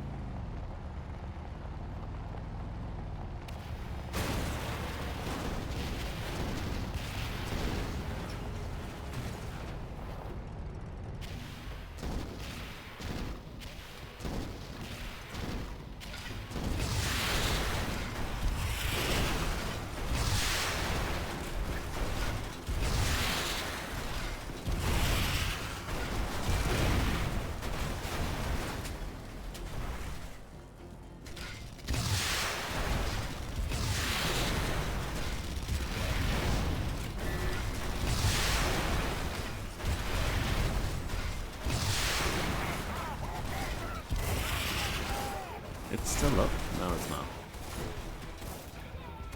It's still up? No, it's not.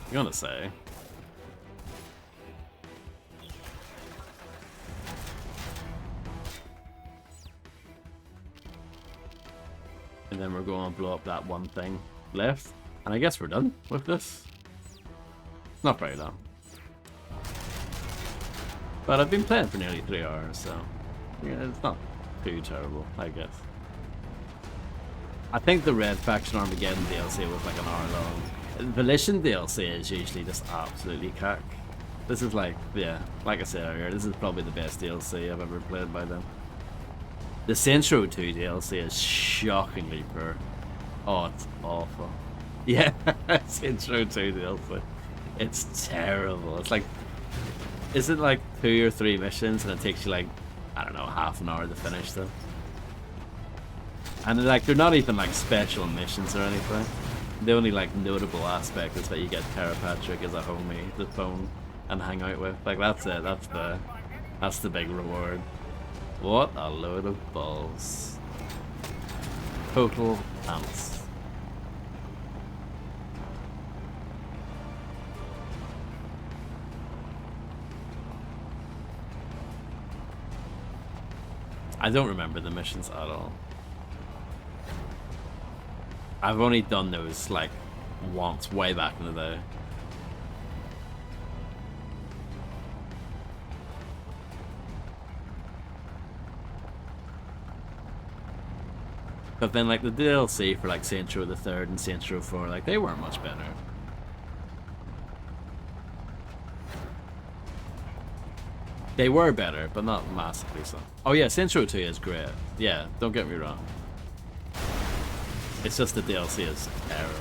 I'm gonna say. And then we're going to blow up that one thing left. And I guess we're done with this. Not very long. But I've been playing for nearly 3 hours, so yeah, it's not too terrible, I guess. I think the Red Faction Armageddon DLC was like an hour long. Volition DLC is usually just absolutely cack. This is like, yeah, like I said earlier, this is probably the best DLC I've ever played by them. The Saints Row 2 DLC is shockingly poor. Oh, it's awful. Yeah, Saints Row 2 DLC. It's terrible. It's like, is it like 2 or 3 missions and it takes you like, I don't know, half an hour to finish them? And like, they're not even like special missions or anything. The only like notable aspect is that you get Tara Patrick as a homie to phone and hang out with. Like that's it. That's the big reward. What a load of balls. Total ants. I don't remember the missions at all. I've only done those like once, way back in the day. But then like the DLC for like Saints Row the 3rd and Saints Row 4, like they weren't much better. They were better, but not massively so. Oh yeah, Saints Row 2 is great. Yeah, don't get me wrong. It's just the DLC is terrible.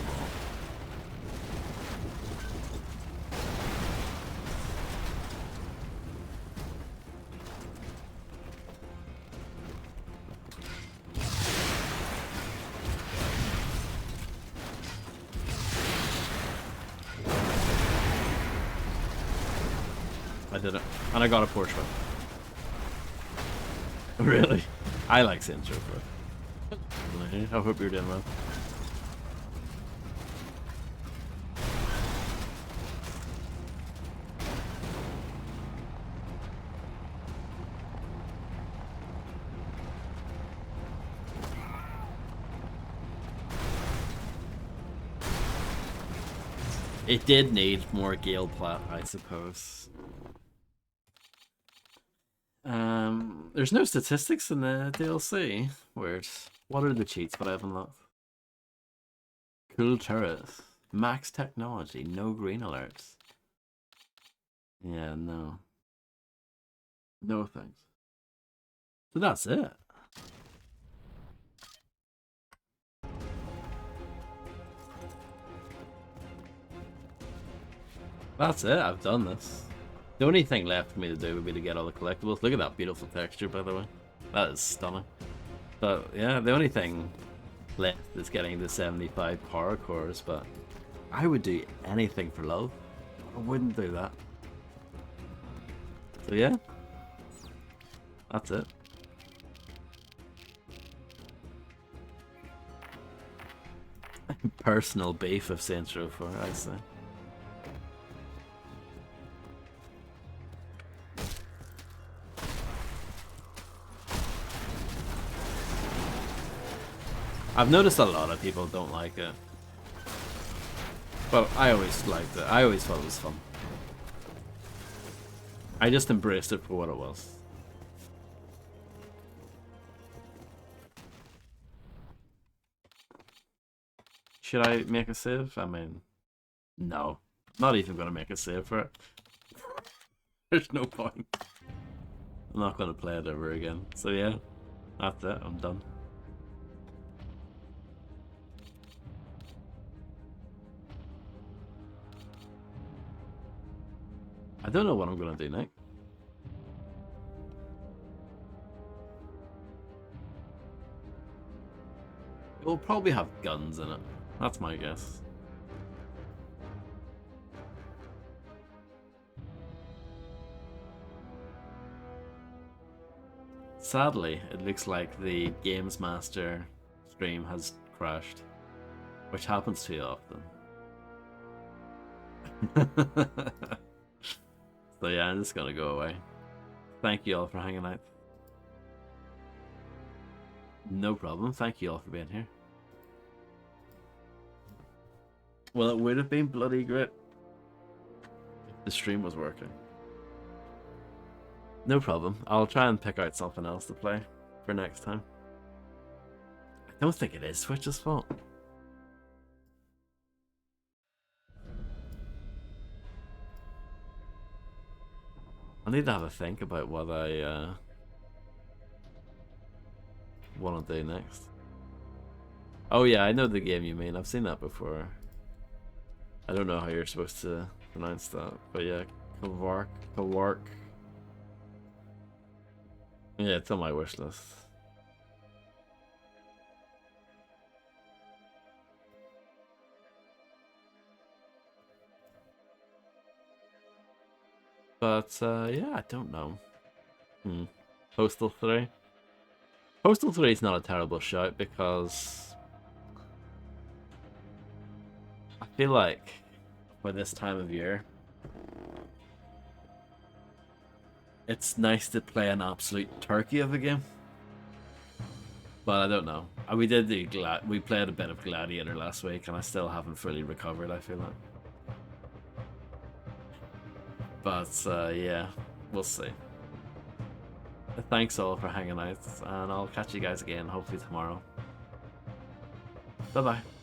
I did it. And I got a Porsche. Really? I like Saints Row 4. I hope you're doing well. It did need more Gale Platt, I suppose. There's no statistics in the DLC. Weird. What are the cheats that I haven't looked? Cool turrets. Max technology. No green alerts. Yeah, no. No thanks. So that's it. That's it. I've done this. The only thing left for me to do would be to get all the collectibles. Look at that beautiful texture, by the way. That is stunning. But yeah, the only thing left is getting the 75 power cores, but I would do anything for love. I wouldn't do that. So yeah, that's it. personal beef of Saints Row 4, I'd say. I've noticed a lot of people don't like it. But I always liked it. I always thought it was fun. I just embraced it for what it was. Should I make a save? I mean, no. Not even going to make a save for it. There's no point. I'm not going to play it ever again. So yeah, that's it. I'm done. I don't know what I'm going to do next. It will probably have guns in it. That's my guess. Sadly, it looks like the Games Master stream has crashed, which happens too often. So yeah, I'm just gonna go away. Thank you all for hanging out. No problem, thank you all for being here. Well, it would have been bloody great if the stream was working. No problem, I'll try and pick out something else to play for next time. I don't think it is Switch's fault. I need to have a think about what I want to do next. Oh yeah, I know the game you mean. I've seen that before. I don't know how you're supposed to pronounce that, but yeah, Kawark. Yeah, it's on my wish list. But yeah, I don't know. Postal 3. Postal 3 is not a terrible shout because I feel like by this time of year it's nice to play an absolute turkey of a game. But I don't know. We did we played a bit of Gladiator last week and I still haven't fully recovered, I feel like. But yeah, we'll see. Thanks all for hanging out, and I'll catch you guys again hopefully tomorrow. Bye bye.